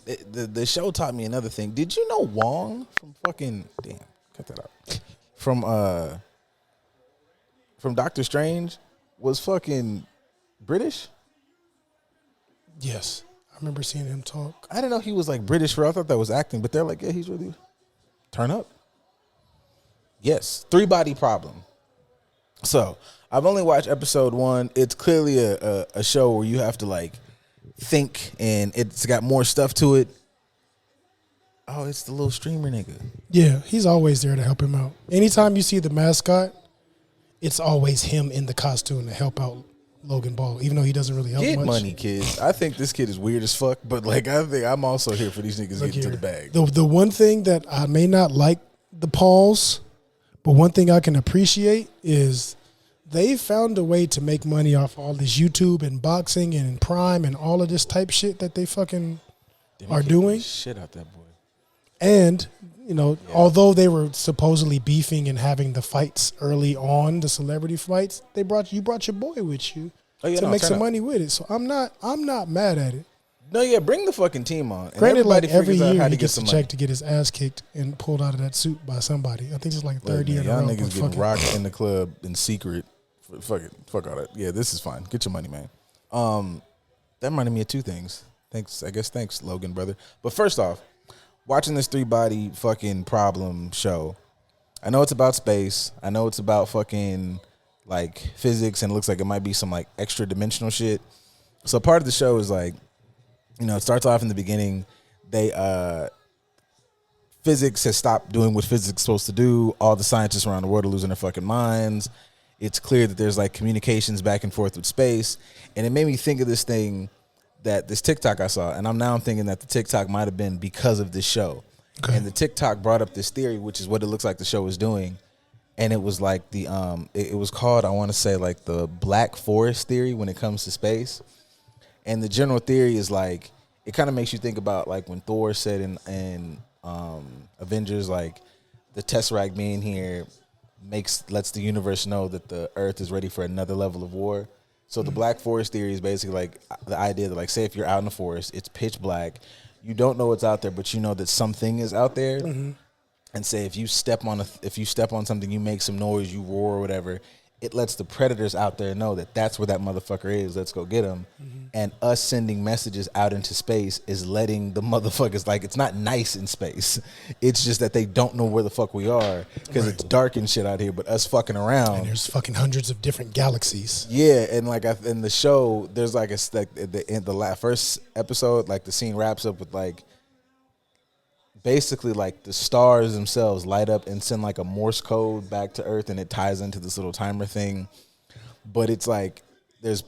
the show taught me another thing. Did you know Wong from fucking cut that out from Doctor Strange was fucking British? Yes. I remember seeing him talk. I didn't know he was like British. I thought that was acting, but they're like, yeah, he's really turn up. Yes, Three Body Problem. So I've only watched episode 1. It's clearly a show where you have to like think, and it's got more stuff to it. Oh, it's the little streamer nigga. Yeah, he's always there to help him out. Anytime you see the mascot, it's always him in the costume to help out Logan Paul, even though he doesn't really help Get much. money, kids. I think this kid is weird as fuck, but like I think I'm also here for these niggas Look getting to here. the bag. The one thing that I may not like the Pauls, but one thing I can appreciate is they found a way to make money off all this YouTube and boxing and Prime and all of this type shit that they fucking are doing. Shit out that boy. And, you know, although they were supposedly beefing and having the fights early on, the celebrity fights, you brought your boy with you to make some money with it. So I'm not mad at it. No, yeah, bring the fucking team on. And Granted, like everybody every figures out year how he to get gets some a money. check to get his ass kicked and pulled out of that suit by somebody. I think it's like third year in a Y'all row. niggas but getting fuck it. rocked in the club in secret. Fuck it. Fuck all that. Yeah, this is fine. Get your money, man. That reminded me of two things. Thanks, Logan, brother. But first off, watching this Three Body fucking Problem show, I know it's about space. I know it's about fucking like physics, and it looks like it might be some like extra dimensional shit. So part of the show is like, you know, it starts off in the beginning. Physics has stopped doing what physics is supposed to do. All the scientists around the world are losing their fucking minds. It's clear that there's like communications back and forth with space. And it made me think of this thing that this TikTok I saw. And I'm thinking that the TikTok might have been because of this show. Okay. And the TikTok brought up this theory, which is what it looks like the show is doing. And it was like it was called, I want to say like the Black Forest theory when it comes to space. And the general theory is like, it kind of makes you think about like when Thor said in Avengers, like the Tesseract being here lets the universe know that the Earth is ready for another level of war. So the Black Forest theory is basically like the idea that like, say if you're out in the forest, it's pitch black, you don't know what's out there, but you know that something is out there. Mm-hmm. And say if you step on something, you make some noise, you roar or whatever, it lets the predators out there know that that's where that motherfucker is. Let's go get him. Mm-hmm. And us sending messages out into space is letting the motherfuckers, like, it's not nice in space. It's just that they don't know where the fuck we are because it's dark and shit out here. But us fucking around, and there's fucking hundreds of different galaxies. Yeah, and like in the show, there's like in the first episode, like the scene wraps up with like, basically like the stars themselves light up and send like a Morse code back to Earth, and it ties into this little timer thing. But it's like there's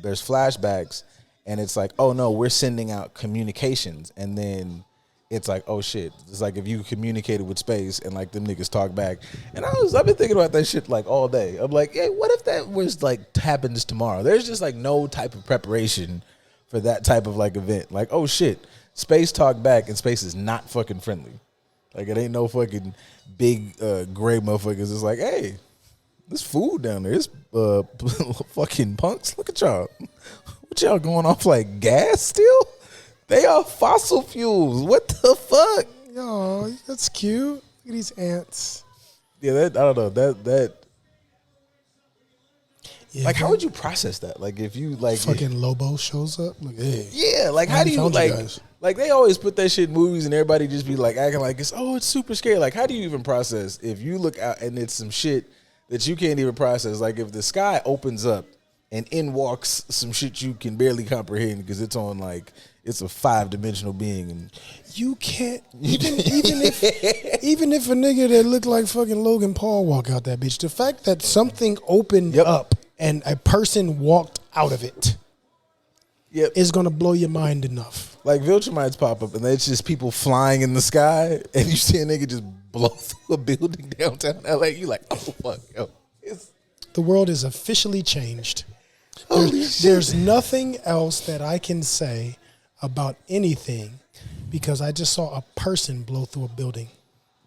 flashbacks, and it's like, oh no, we're sending out communications, and then it's like, oh shit, it's like if you communicated with space and like them niggas talk back. And I've been thinking about that shit like all day. I'm like, hey, what if that was like happens tomorrow? There's just like no type of preparation for that type of like event. Like, oh shit, space talk back, and space is not fucking friendly. Like, it ain't no fucking big gray motherfuckers. It's like, hey, there's food down there. It's fucking punks. Look at y'all. What y'all going off like gas still? They are fossil fuels. What the fuck? Yo, that's cute. Look at these ants. Yeah, I don't know. That Yeah, like, how would you process that? Like, if you like fucking Lobo shows up, like, hey, yeah, like how do you found you like guys. like they always put that shit in movies and everybody just be like acting like it's super scary. Like, how do you even process if you look out and it's some shit that you can't even process? Like, if the sky opens up and in walks some shit you can barely comprehend because it's on like it's a 5-dimensional being. And You can't even if a nigga that looked like fucking Logan Paul walk out that bitch. The fact that something opened up and a person walked out of it is gonna blow your mind enough. Like Viltrumites pop up and it's just people flying in the sky, and you see a nigga just blow through a building downtown LA. You like, oh fuck, yo. The world is officially changed. There's nothing else that I can say about anything because I just saw a person blow through a building.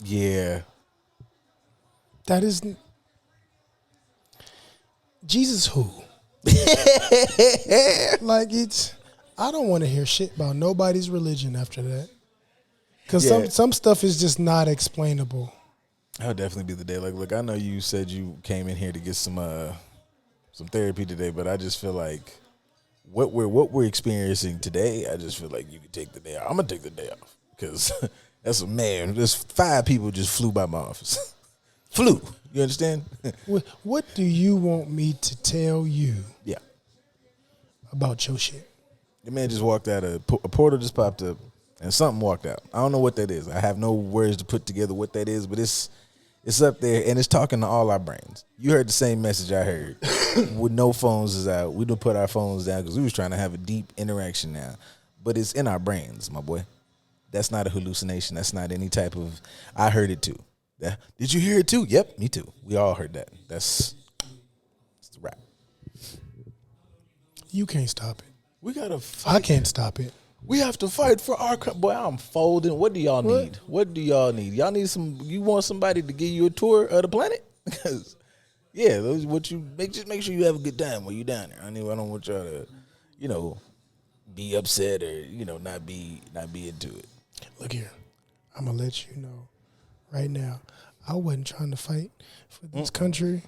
Yeah. That is Jesus who? Like I don't want to hear shit about nobody's religion after that. Because some stuff is just not explainable. That would definitely be the day. Like, look, I know you said you came in here to get some therapy today, but I just feel like what we're experiencing today, I just feel like you could take the day off. I'm gonna take the day off because that's a man. There's 5 people just flew by my office. Flew. You understand? What do you want me to tell you? Yeah. About your shit? The man just walked out. A portal just popped up, and something walked out. I don't know what that is. I have no words to put together what that is, but it's up there, and it's talking to all our brains. You heard the same message I heard. With no phones is out. We don't put our phones down because we was trying to have a deep interaction now. But it's in our brains, my boy. That's not a hallucination. That's not any type of, I heard it too. Did you hear it too? Yep, me too. We all heard that. It's a wrap. You can't stop it. We got to fight. I can't stop it. We have to fight for our boy. I'm folding. What do y'all need? What do y'all need? Y'all need you want somebody to give you a tour of the planet? Because those what you make. Just make sure you have a good time while you down there. I don't want y'all to, be upset or not be into it. Look here, I'm gonna let you know right now. I wasn't trying to fight for this country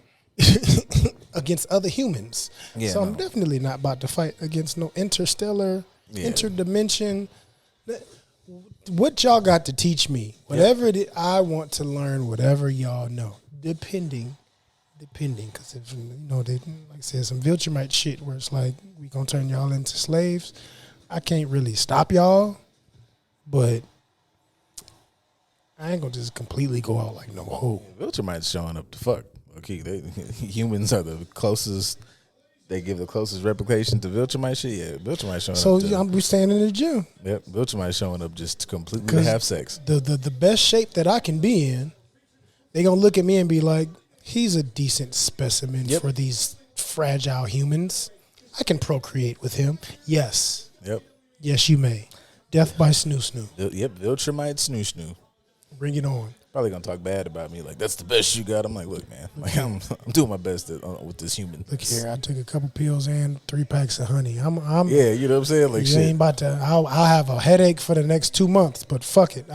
against other humans. Yeah, so I'm definitely not about to fight against no interstellar. Interdimension. What y'all got to teach me? Whatever it is, I want to learn whatever y'all know. Depending, because if they like I said some Viltrumite shit where it's like we gonna turn y'all into slaves. I can't really stop y'all, but I ain't gonna just completely go out like no hoe. Viltrumites showing up to fuck. Okay, humans are the closest. They give the closest replication to Viltrumite shit. Yeah, Viltrumite showing up. So we staying in the gym. Yep, Viltrumite showing up just completely to have sex. The best shape that I can be in, they gonna look at me and be like, he's a decent specimen for these fragile humans. I can procreate with him. Yes. Yep. Yes, you may. Death by snoo snoo. Yep, Viltrumite snoo snoo. Bring it on. Probably gonna talk bad about me, like that's the best you got. I'm like, look, man, like I'm doing my best with this human. Look here, I took a couple pills and 3 packs of honey. I'm yeah, you know what I'm saying? Like, you ain't about to. I'll have a headache for the next 2 months, but fuck it,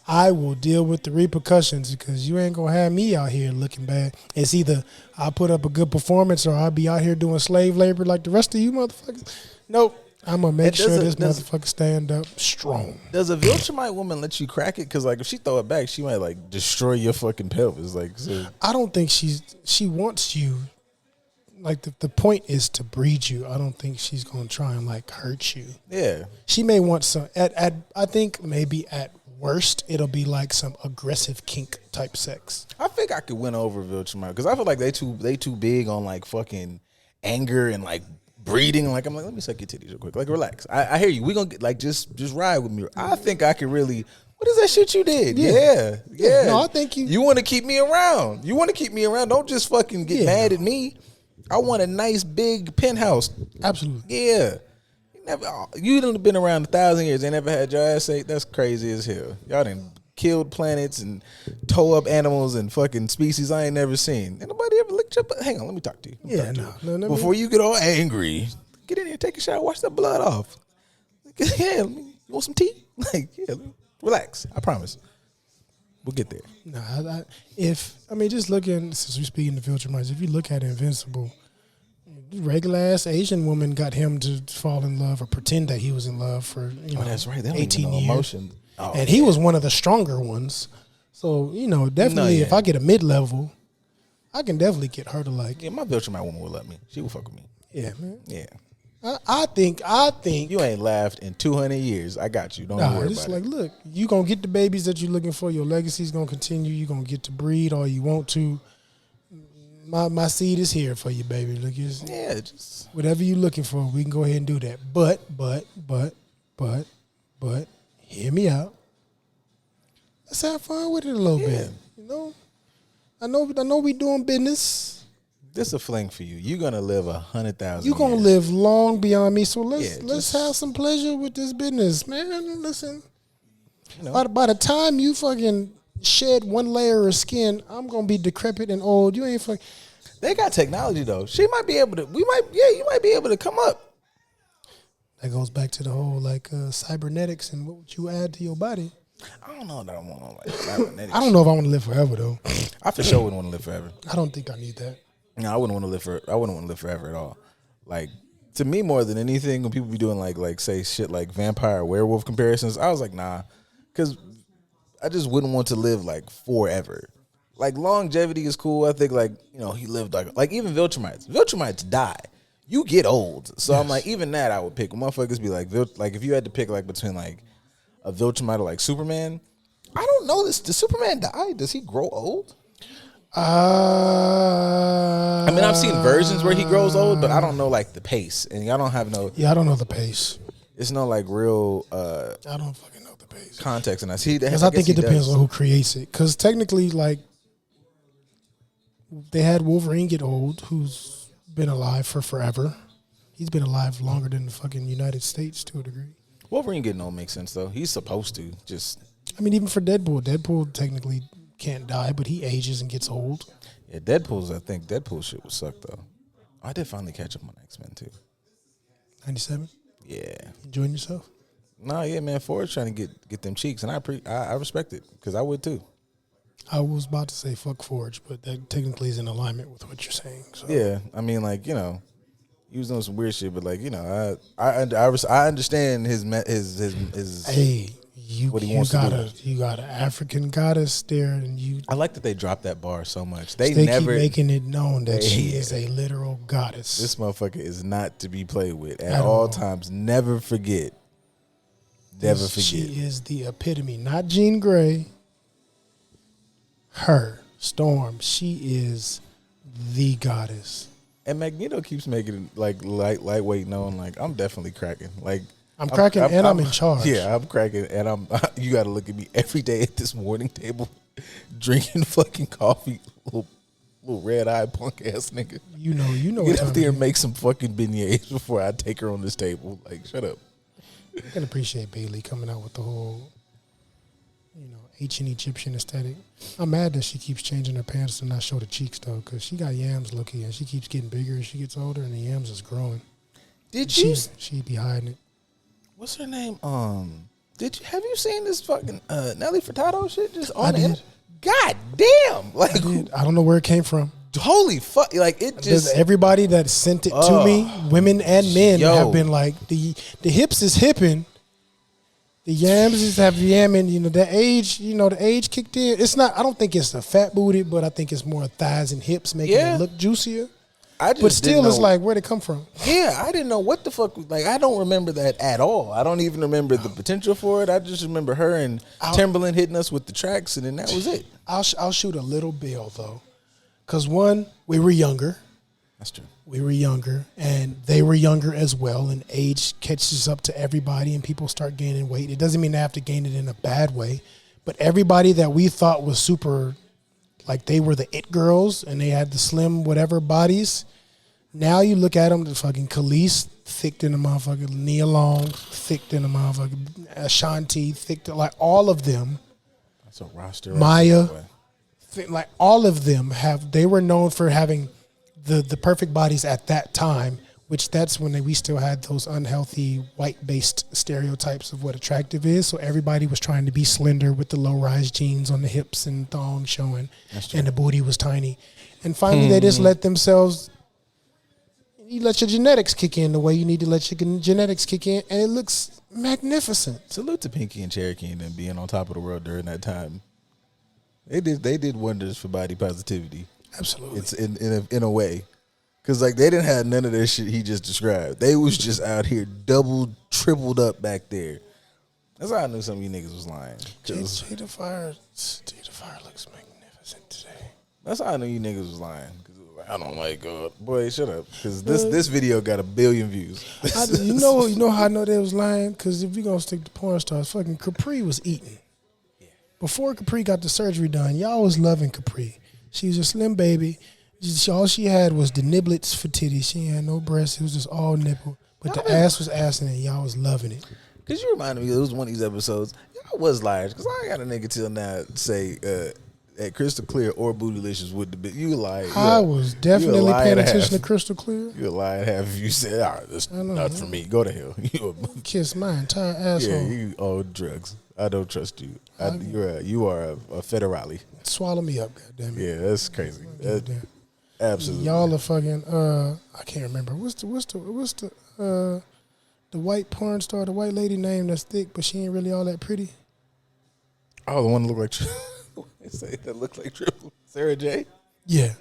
I will deal with the repercussions because you ain't gonna have me out here looking bad. It's either I'll put up a good performance or I'll be out here doing slave labor like the rest of you motherfuckers. Nope. I'm going to make sure this motherfucker stand up strong. Does a Viltrumite woman let you crack it? Because, like, if she throw it back, she might, like, destroy your fucking pelvis. Like, so. I don't think she wants you. Like, the point is to breed you. I don't think she's going to try and, like, hurt you. Yeah. She may want some, I think maybe at worst, it'll be, like, some aggressive kink type sex. I think I could win over Viltrumite because I feel like they too big on, like, fucking anger and, like, breeding. Like, I'm like, let me suck your titties real quick. Like, relax. I hear you. We gonna get, like, just ride with me. I think I could really. What is that shit you did? Yeah. No, I think you want to keep me around. Don't just fucking get mad at me. I want a nice big penthouse. Absolutely. Yeah. You done been around 1,000 years and never had your ass ate. That's crazy as hell. Y'all done killed planets and tore up animals and fucking species I ain't never seen. Ain't nobody ever licked your butt. Hang on, let me talk to you. No. Before you get all angry, get in here, take a shower, wash that blood off. Yeah, you want some tea? Like, yeah, relax. I promise. We'll get there. No, just looking, since we're speaking to Viltrumites, if you look at Invincible, regular ass Asian woman got him to fall in love or pretend that he was in love for that's right. They don't 18 even know years. Emotion. Oh, and he was one of the stronger ones. So, definitely if I get a mid-level, I can definitely get her to like. Yeah, my Viltrumite woman will let me. She will fuck with me. Yeah, man. Yeah. I think You ain't laughed in 200 years. I got you. Don't worry it's about like, it. look, you gonna get the babies that you're looking for. Your legacy's gonna continue. You gonna get to breed all you want to. My seed is here for you, baby. Look, Just whatever you're looking for, we can go ahead and do that. But, hear me out. Let's have fun with it a little bit. You know, I know we doing business. this is a fling for you. You're gonna live 100,000. You gonna live long beyond me. So let's just have some pleasure with this business, man. Listen, You know, by the time you fucking shed one layer of skin, I'm gonna be decrepit and old. You ain't fucking. they got technology though. She might be able to. You might be able to come up. That goes back to the whole cybernetics and what would you add to your body. I don't know that I want like cybernetics. I don't know if I want to live forever though. I for sure wouldn't want to live forever. I don't think I need that. No, I wouldn't want to live I wouldn't want to live forever at all. Like to me, more than anything, when people be doing like say shit like vampire werewolf comparisons, I was like, nah, because I just wouldn't want to live like forever. Like longevity is cool. I think he lived like even Viltrumites. Viltrumites die. You get old. So I'm like, even that I would pick. Motherfuckers be like if you had to pick like between like a Viltrumite or like Superman, I don't know this. Does Superman die? Does he grow old? I mean, I've seen versions where he grows old, but I don't know like the pace, and I don't have no. Yeah, I don't know the pace. It's no like real. I don't fucking know the pace. Context, and I see that because I think it depends on who creates it. Because technically, like they had Wolverine get old, who's been alive for forever. He's been alive longer than the fucking United States to a degree. Wolverine getting old makes sense though. He's supposed to just. I mean, even for Deadpool technically can't die, but he ages and gets old. Yeah, I think Deadpool shit would suck though. I did finally catch up on X-Men too. 97. Yeah. Enjoying yourself? Nah, yeah, man. Ford's trying to get them cheeks, and I respect it because I would too. I was about to say fuck Forge, but that technically is in alignment with what you're saying. So. Yeah, I mean, like he was doing some weird shit, but like I understand his. Hey, what he wants to do. You got an African goddess there, and you. I like that they dropped that bar so much. They never keep making it known that she is a literal goddess. This motherfucker is not to be played with at all times. Never forget. Never forget. She is the epitome, not Jean Grey. Her, Storm, she is the goddess. And Magneto keeps making it like lightweight known, like I'm definitely cracking. Like I'm cracking and I'm in charge. Yeah, I'm cracking and you gotta look at me every day at this morning table drinking fucking coffee, little red-eyed punk ass nigga. You know Get up there and make some fucking beignets before I take her on this table. Like, shut up. I can appreciate Bailey coming out with the whole ancient Egyptian aesthetic. I'm mad that she keeps changing her pants to not show the cheeks though, because she got yams looking and she keeps getting bigger as she gets older and the yams is growing. She be hiding it. What's her name? Have you seen this fucking Nelly Furtado shit just on I the did. internet? God damn! Like, I don't know where it came from. Holy fuck! Like it just everybody that sent it to me, women and men, have been like the hips is hipping. The yams is have yamming, the age kicked in. It's not, I don't think it's a fat booty, but I think it's more thighs and hips making it look juicier. But still, it's like, where'd it come from? Yeah, I didn't know what the fuck. Like, I don't remember that at all. I don't even remember the potential for it. I just remember her and Timberland hitting us with the tracks, and then that was it. I'll shoot a little bill, though. Because, one, we were younger. That's true. We were younger, and they were younger as well, and age catches up to everybody, and people start gaining weight. It doesn't mean they have to gain it in a bad way, but everybody that we thought was super, like they were the it girls, and they had the slim whatever bodies, now you look at them, the fucking Khalees, thick than the motherfucker, Nia Long, thick than the motherfucker, Ashanti, thick than, like all of them. That's a roster. Maya, like all of them they were known for having the perfect bodies at that time, which that's when we still had those unhealthy white-based stereotypes of what attractive is. So everybody was trying to be slender with the low-rise jeans on the hips and thong showing, and the booty was tiny. And finally, they just let themselves. You let your genetics kick in the way you need to let your genetics kick in, and it looks magnificent. Salute to Pinky and Cherokee and them being on top of the world during that time. They did wonders for body positivity. Absolutely. It's in a way. Cause like they didn't have none of that shit he just described. They was just out here doubled, tripled up back there. That's how I knew some of you niggas was lying. JADA Fire looks magnificent today. That's how I knew you niggas was lying. Cause it was like, I don't like God. Boy, shut up. Cause this video got 1 billion views. You know how I know they was lying? Cause if we gonna stick to porn stars, fucking Capri was eating. Yeah. Before Capri got the surgery done, y'all was loving Capri. She was a slim baby. All she had was the niblets for titties. She had no breasts. It was just all nipple. But the ass was assing it. Y'all was loving it. Cause you reminded me, it was one of these episodes. Y'all was liars. Cause I ain't got a nigga till now say at Crystal Clear or Bootylicious would have been. You lied. I was definitely paying attention to Crystal Clear. You a lying half if you said, all right, that's not for me. Go to hell. You kiss my entire asshole. Yeah, you own drugs. I don't trust you. You are a federale. Swallow me up, goddammit. Yeah, that's crazy. Absolutely. Y'all are fucking I can't remember. What's the white porn star, the white lady name that's thick, but she ain't really all that pretty? Oh, the one that look like that look like Triple Sarah J? Yeah.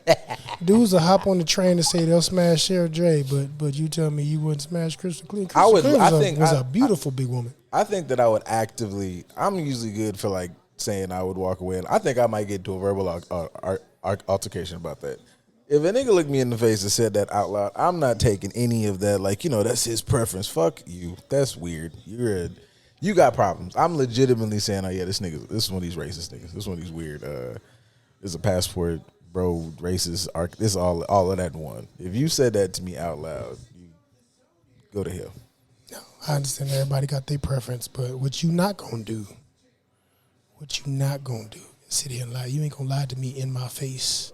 Dudes will hop on the train and say they'll smash Sarah J, but you tell me you wouldn't smash Crystal Clear. Was a beautiful big woman. I think that I would actively. I'm usually good for like saying I would walk away, and I think I might get into a verbal altercation about that. If a nigga looked me in the face and said that out loud, I'm not taking any of that. Like, that's his preference. Fuck you. That's weird. You got problems. I'm legitimately saying, oh yeah, this is one of these racist niggas. This is one of these weird. There's a passport, bro, racist. This all of that in one. If you said that to me out loud, you go to hell. No, I understand everybody got their preference, but what you not gonna do? What you not gonna do? Sit here and lie. You ain't gonna lie to me in my face.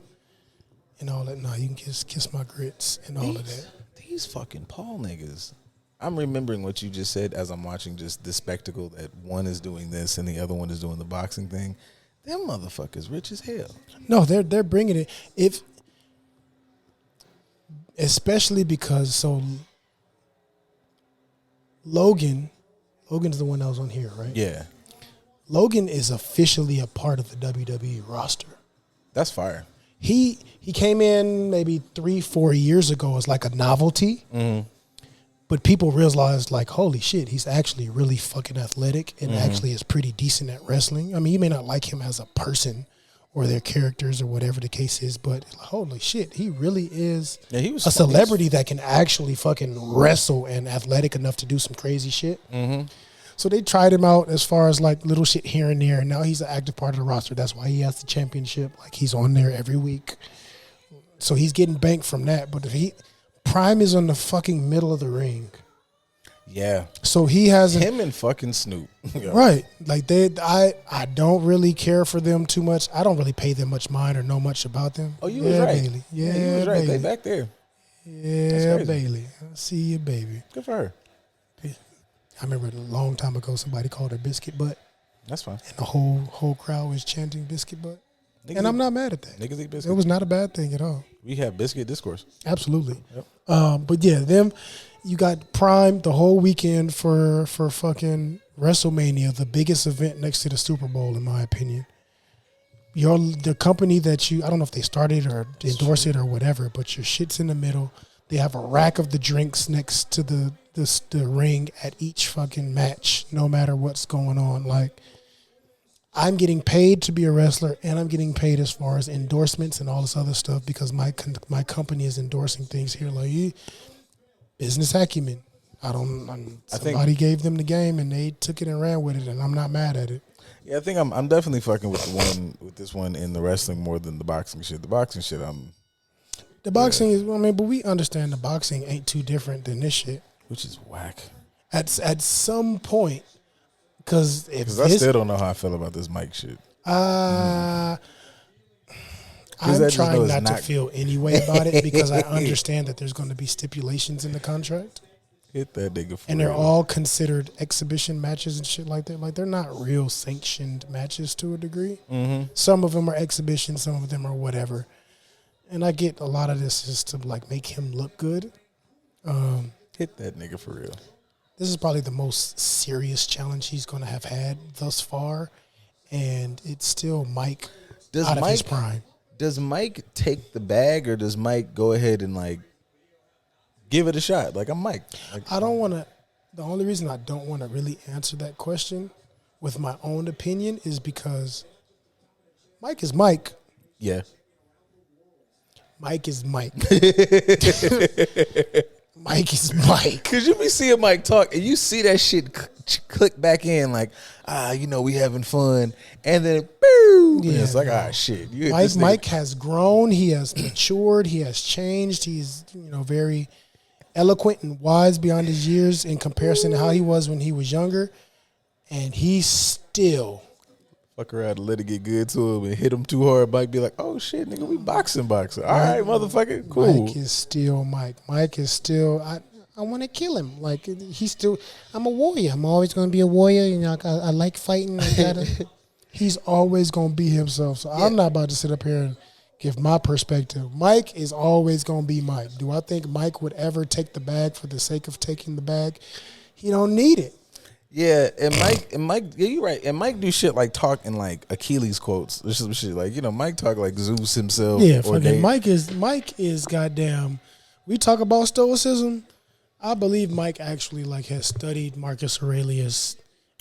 And all that. No, you can kiss my grits and all of that. These fucking Paul niggas. I'm remembering what you just said as I'm watching just this spectacle that one is doing this and the other one is doing the boxing thing. Them motherfuckers rich as hell. No, they're bringing it. Especially because Logan's the one that was on here, right? Yeah. Logan is officially a part of the WWE roster. That's fire. He came in maybe 3-4 years ago as like a novelty, but people realized like, holy shit, he's actually really fucking athletic and actually is pretty decent at wrestling. I mean, you may not like him as a person or their characters or whatever the case is, but holy shit, he really is a celebrity that can actually fucking wrestle and athletic enough to do some crazy shit. So they tried him out as far as like little shit here and there, and now he's an active part of the roster. That's why he has the championship. Like he's on there every week. So he's getting banked from that. But Prime is on the fucking middle of the ring. Yeah. So he has him and fucking Snoop. Right. Like I don't really care for them too much. I don't really pay them much mind or know much about them. Oh, you was right. Bailey. Yeah, you was right. Bailey. They back there. Yeah, Bailey. I see you, baby. Good for her. I remember a long time ago somebody called her Biscuit Butt. That's fine. And the whole crowd was chanting Biscuit Butt. And I'm not mad at that. Niggas eat biscuit. It was not a bad thing at all. We have biscuit discourse. Absolutely. Yep. But yeah, you got Prime the whole weekend for fucking WrestleMania, the biggest event next to the Super Bowl, in my opinion. The company that I don't know if they started or endorsed it or whatever, but your shit's in the middle. They have a rack of the drinks next to the ring at each fucking match, no matter what's going on. Like, I'm getting paid to be a wrestler, and I'm getting paid as far as endorsements and all this other stuff because my company is endorsing things here. Like, business acumen. Somebody gave them the game, and they took it and ran with it, and I'm not mad at it. Yeah, I think I'm definitely fucking with this one in the wrestling more than the boxing shit. The boxing shit, The boxing is, but we understand the boxing ain't too different than this shit. Which is whack. At some point, because I still don't know how I feel about this mic shit. I'm trying not to feel any way about it because I understand that there's going to be stipulations in the contract. Hit that nigga for And they're all considered exhibition matches and shit like that. Like, they're not real sanctioned matches to a degree. Some of them are exhibitions, some of them are whatever. And I get a lot of this is to like make him look good. Hit that nigga for real. This is probably the most serious challenge he's going to have had thus far, and it's still Mike out of his prime. Does Mike take the bag, or does Mike go ahead and like give it a shot. Like I'm Mike. Like, I don't want to. The only reason I don't want to really answer that question with my own opinion is because Mike is Mike. yeah. Mike is Mike. Mike is Mike. Cause you be seeing Mike talk and you see that shit click back in like, we having fun, and then boom, and it's like, shit. Mike has grown. He has matured. He has changed. He's very eloquent and wise beyond his years in comparison to how he was when he was younger, and he's still fuck around and let it get good to him and hit him too hard. Mike be like, oh shit, nigga, we boxing. All right, motherfucker, cool. Mike is still Mike. Mike is still. I want to kill him. Like he's still. I'm a warrior. I'm always going to be a warrior. I like fighting. He's always going to be himself. So I'm not about to sit up here and give my perspective. Mike is always going to be Mike. Do I think Mike would ever take the bag for the sake of taking the bag? He don't need it. Yeah, and Mike, yeah, you're right. And Mike do shit like talking like Achilles quotes or some shit. Like, Mike talk like Zeus himself. Yeah, fucking Mike is goddamn. We talk about stoicism. I believe Mike actually has studied Marcus Aurelius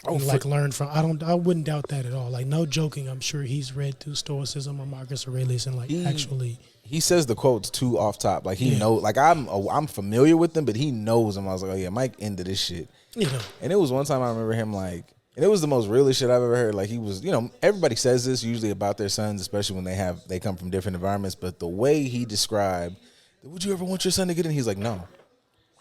and learned from. I wouldn't doubt that at all. Like, no joking, I'm sure he's read through stoicism or Marcus Aurelius and actually. He says the quotes too off top. Like he knows. Like I'm familiar with them, but he knows them. I was like, oh yeah, Mike into this shit. And it was one time I remember him and it was the most realest shit I've ever heard. Like he was, everybody says this usually about their sons, especially when they come from different environments. But the way he described, would you ever want your son to get in? He's like, no.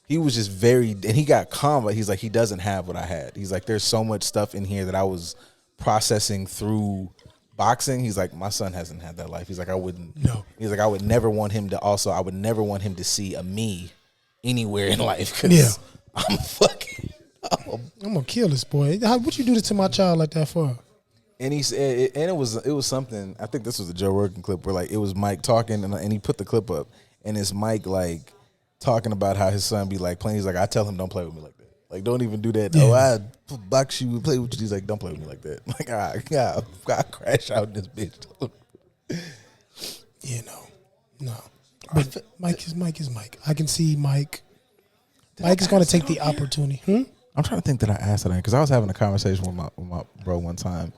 He was just and he got calm, but he's like, he doesn't have what I had. He's like, there's so much stuff in here that I was processing through boxing. He's like, my son hasn't had that life. He's like, I wouldn't. No. He's like, I would never want him to see a me anywhere in life. Cause I'm fucking. I'm gonna kill this boy. What you do to my child like that for? And he said, and it was something. I think this was a Joe Rogan clip where it was Mike talking, and he put the clip up, and it's Mike talking about how his son be playing. He's like, I tell him don't play with me like that. Like, don't even do that. Yeah. Oh, I box you, play with you. He's like, don't play with me like that. Like, I crash out in this bitch. No. But Mike is Mike. I can see Mike. Mike is going to take the opportunity. I'm trying to think that I asked that because I was having a conversation with my bro one time,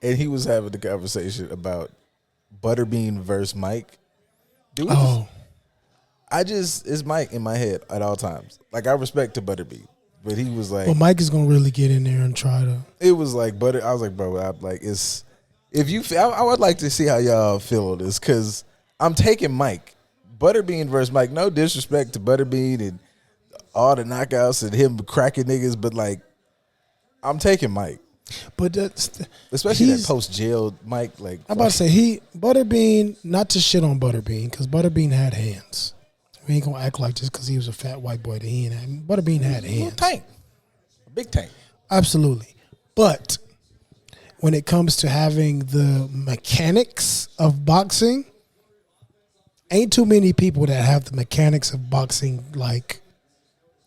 and he was having the conversation about Butterbean versus Mike. Dude, it's Mike in my head at all times. Like, I respect to Butterbean, but he was like, well, Mike is going to really get in there and try to. It was like Butter. I was like, bro, it's if you. I would like to see how y'all feel on this because I'm taking Mike. Butterbean versus Mike. No disrespect to Butterbean and all the knockouts and him cracking niggas, but I'm taking Mike. But especially that post jail Mike. I'm about to say Butterbean. Not to shit on Butterbean because Butterbean had hands. We ain't gonna act like just because he was a fat white boy that he ain't had. Butterbean had hands. A big tank. Absolutely, but when it comes to having the mechanics of boxing, ain't too many people that have the mechanics of boxing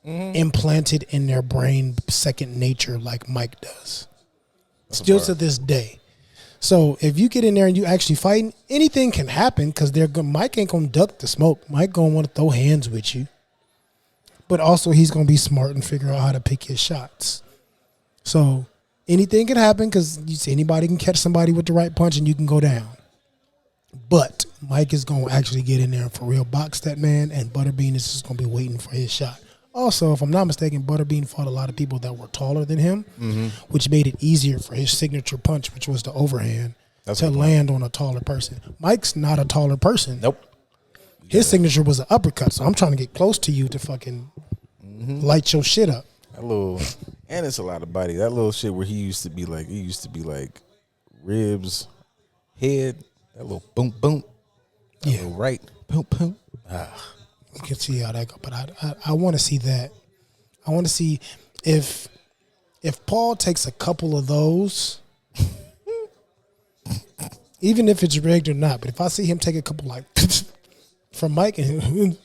implanted in their brain second nature like Mike does. Still to this day. So if you get in there and you actually fighting, anything can happen because Mike ain't gonna duck the smoke. Mike gonna want to throw hands with you. But also he's gonna be smart and figure out how to pick his shots. So anything can happen because anybody can catch somebody with the right punch and you can go down. But Mike is gonna actually get in there and for real box that man, and Butterbean is just gonna be waiting for his shot. Also, if I'm not mistaken, Butterbean fought a lot of people that were taller than him, which made it easier for his signature punch, which was the overhand, to land on a taller person. Mike's not a taller person. Nope. His signature was an uppercut, so I'm trying to get close to you to fucking light your shit up. And it's a lot of body. That little shit where he used to be like ribs, head, that little boom, boom. That little right, boom, boom. You can see how that go, but I want to see that. I want to see if Paul takes a couple of those, even if it's rigged or not. But if I see him take a couple from Mike and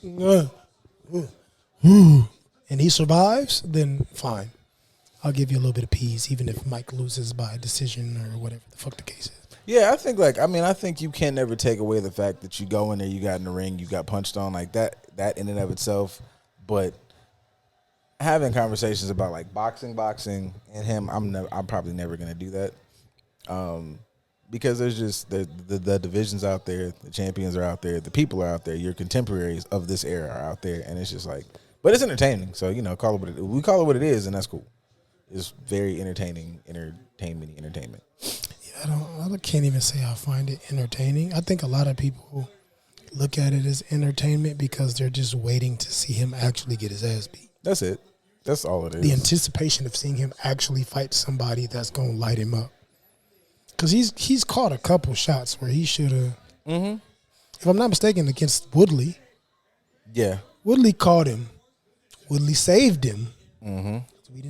he survives, then fine. I'll give you a little bit of peace, even if Mike loses by decision or whatever the fuck the case is. Yeah, I think I think you can never take away the fact that you go in there, you got in the ring, you got punched on like that in and of itself. but having conversations about like boxing, and him, I'm probably never gonna do that. Because there's just the divisions out there, the champions are out there, the people are out there, your contemporaries of this era are out there, and it's just like, but it's entertaining. So call it we call it what it is, and that's cool. It's very entertaining, entertainment. Yeah, I can't even say I find it entertaining. I think a lot of people look at it as entertainment because they're just waiting to see him actually get his ass beat. That's it. That's all it is. The anticipation of seeing him actually fight somebody that's gonna light him up. Because he's caught a couple shots where he should have. Mm-hmm. If I'm not mistaken, against Woodley. Yeah. Woodley caught him. Woodley saved him. Mm-hmm. So we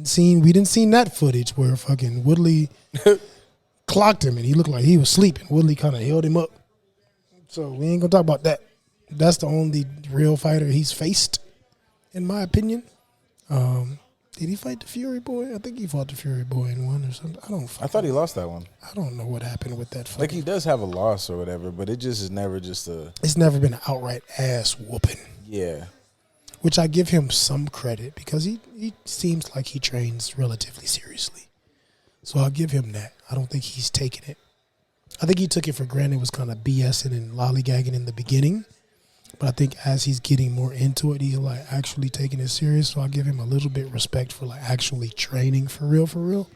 didn't see that footage where fucking Woodley clocked him and he looked like he was sleeping. Woodley kind of held him up. So we ain't gonna talk about that. That's the only real fighter he's faced, in my opinion. Did he fight the Fury Boy? I think he fought the Fury Boy in one or something. I thought he lost that one. I don't know what happened with that fight. Like he does have a loss or whatever, but it just is never just a. It's never been an outright ass whooping. Yeah. Which I give him some credit because he seems like he trains relatively seriously. So I'll give him that. I don't think he's taken it. I think he took it for granted, was kind of BSing and lollygagging in the beginning. But I think as he's getting more into it, he's like actually taking it serious. So I'll give him a little bit of respect for like actually training for real,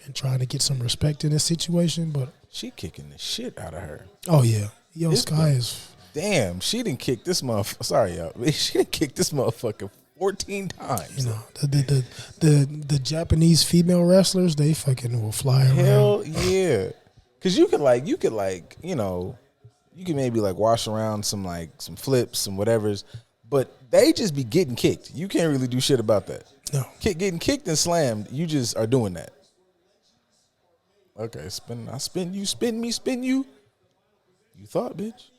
and trying to get some respect in this situation. But she kicking the shit out of her. Oh yeah, Yo Sky is. Damn, she didn't kick this motherfucker. Sorry, y'all. She didn't kick this motherfucker 14 times. You know, the Japanese female wrestlers, they fucking will fly around. Hell yeah. Cause you could you can maybe like wash around some flips, some whatevers, but they just be getting kicked. You can't really do shit about that. No. Getting kicked and slammed, you just are doing that. Okay, I spin you, spin me, spin you. You thought, bitch.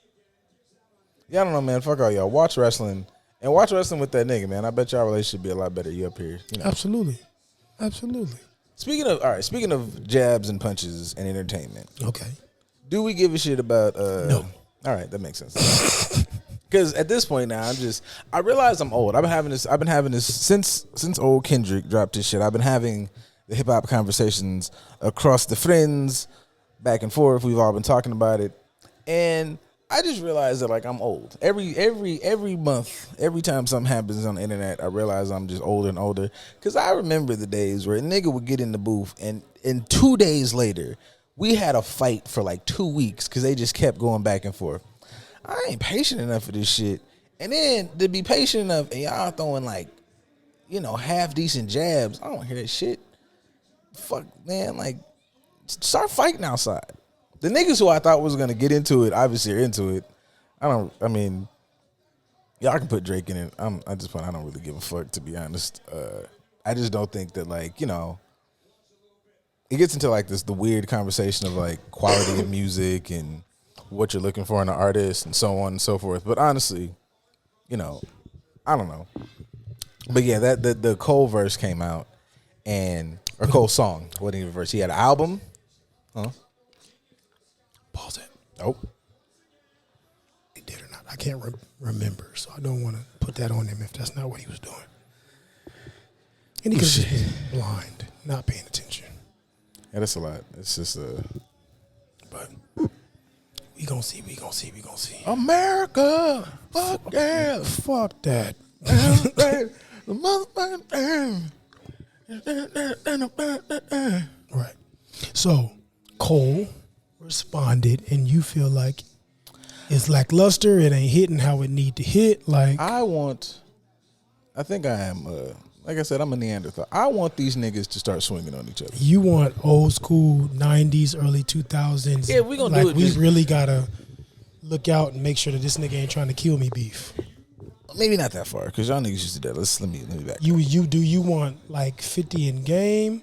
Yeah, I don't know, man. Fuck all y'all. Watch wrestling with that nigga, man. I bet y'all relationship be a lot better. You up here. Absolutely. Speaking of jabs and punches and entertainment. Okay. Do we give a shit about No. All right, that makes sense. Because at this point now, I realize I'm old. I've been having this since old Kendrick dropped his shit. I've been having the hip hop conversations across the friends, back and forth. We've all been talking about it. And I just realized that like I'm old. Every month, every time something happens on the internet, I realize I'm just older and older. Cause I remember the days where a nigga would get in the booth and 2 days later, we had a fight for like 2 weeks because they just kept going back and forth. I ain't patient enough for this shit. And then to be patient enough and y'all throwing like, half decent jabs, I don't hear that shit. Fuck, man, like, start fighting outside. The niggas who I thought was going to get into it, obviously are into it. Y'all can put Drake in it. I don't really give a fuck, to be honest. I just don't think that, like, it gets into like the weird conversation of like quality of music and what you're looking for in an artist and so on and so forth. But honestly, I don't know. But yeah, that the Cole verse came out or Cole song, wasn't even a verse. He had an album. Huh? Pause it. Oh. He did or not. I can't remember, so I don't want to put that on him if that's not what he was doing. And he could have been blind, not paying attention. Yeah, that's a lot. It's just but we gonna see. America. Fuck yeah. Fuck that. Right. So Cole responded, and you feel like it's lackluster. It ain't hitting how it need to hit. Like I think I am. Like I said, I'm a Neanderthal. I want these niggas to start swinging on each other. You want old school 90s, early 2000s. Yeah, we gonna do it. We really gotta look out and make sure that this nigga ain't trying to kill me beef. Maybe not that far, because y'all niggas used to do that. Let me back. Do you want like 50 in game,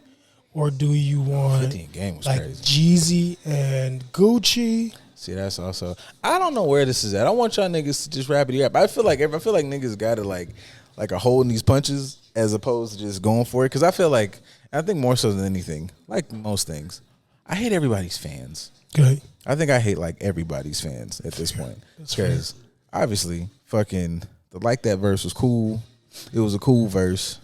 or do you want 50 in game was like crazy. Jeezy and Gucci? See, that's also. I don't know where this is at. I want y'all niggas to just rapidy rap. I feel like niggas got to like a hold in these punches as opposed to just going for it. Because I feel like, I think more so than anything, like most things, I hate everybody's fans. Okay. I think I hate like everybody's fans at this point. Because obviously, fucking the Like That verse was cool. It was a cool verse.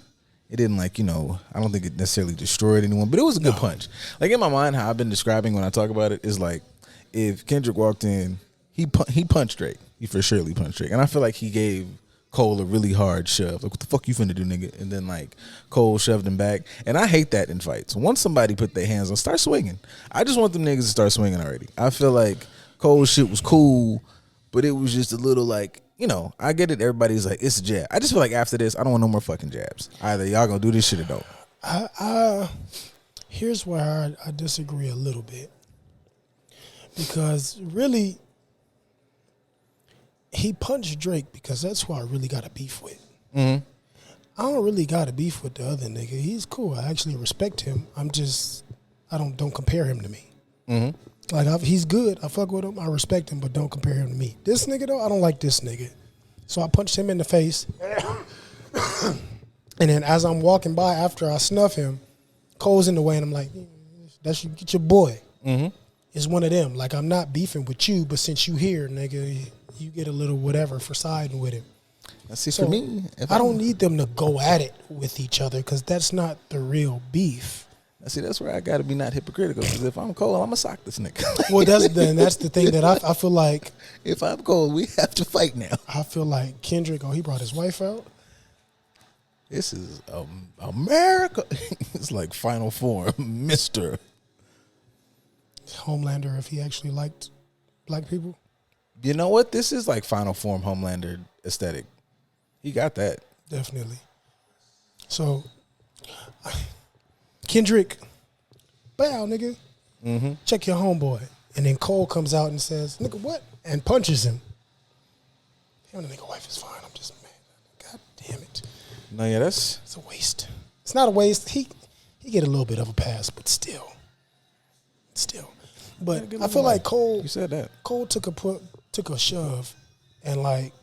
It didn't like, I don't think it necessarily destroyed anyone, but it was a good punch. Like in my mind, how I've been describing when I talk about it is like if Kendrick walked in, he punched Drake. He for surely punched Drake. And I feel like he gave Cole a really hard shove. Like, what the fuck you finna do, nigga? And then like Cole shoved him back. And I hate that in fights. Once somebody put their hands on, start swinging. I just want them niggas to start swinging already. I feel like Cole's shit was cool, but it was just a little like, I get it. Everybody's like, it's a jab. I just feel like after this, I don't want no more fucking jabs. Either y'all gonna do this shit or don't. Here's where I disagree a little bit. Because really, he punched Drake because that's who I really got a beef with. Mm-hmm. I don't really got a beef with the other nigga. He's cool. I actually respect him. I don't compare him to me. Mm-hmm. Like, he's good. I fuck with him. I respect him, but don't compare him to me. This nigga, though, I don't like this nigga. So I punched him in the face. And then as I'm walking by after I snuff him, Cole's in the way, and I'm like, that should get your boy. Mm-hmm. It's one of them. Like, I'm not beefing with you, but since you here, nigga, you get a little whatever for siding with him. See, so for me, I don't need them to go at it with each other because that's not the real beef. See, that's where I got to be not hypocritical. Because if I'm Cole, I'm gonna sock this nigga. Well, that's the thing that I feel like. If I'm Cole, we have to fight now. I feel like Kendrick. He brought his wife out. This is America. It's like Final Form, Mister Homelander. If he actually liked black people. You know what? This is like Final Form Homelander aesthetic. He got that. Definitely. So, Kendrick, bow, nigga. Mm-hmm. Check your homeboy. And then Cole comes out and says, nigga, what? And punches him. Damn, the nigga wife is fine. I'm just mad. God damn it. No, yeah, it's a waste. It's not a waste. He get a little bit of a pass, but still. But I feel like Cole. You said that. Cole took a shove, and like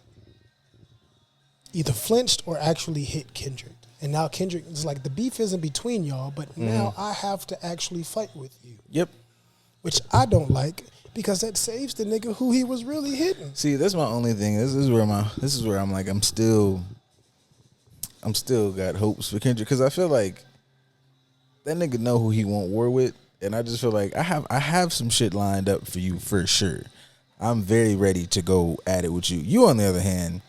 either flinched or actually hit Kendrick. And now Kendrick is like, the beef isn't between y'all, but now I have to actually fight with you. Yep. Which I don't like because that saves the nigga who he was really hitting. See, that's my only thing. This is where I'm like, I'm still got hopes for Kendrick because I feel like that nigga know who he want war with, and I just feel like I have some shit lined up for you for sure. I'm very ready to go at it with you. You, on the other hand,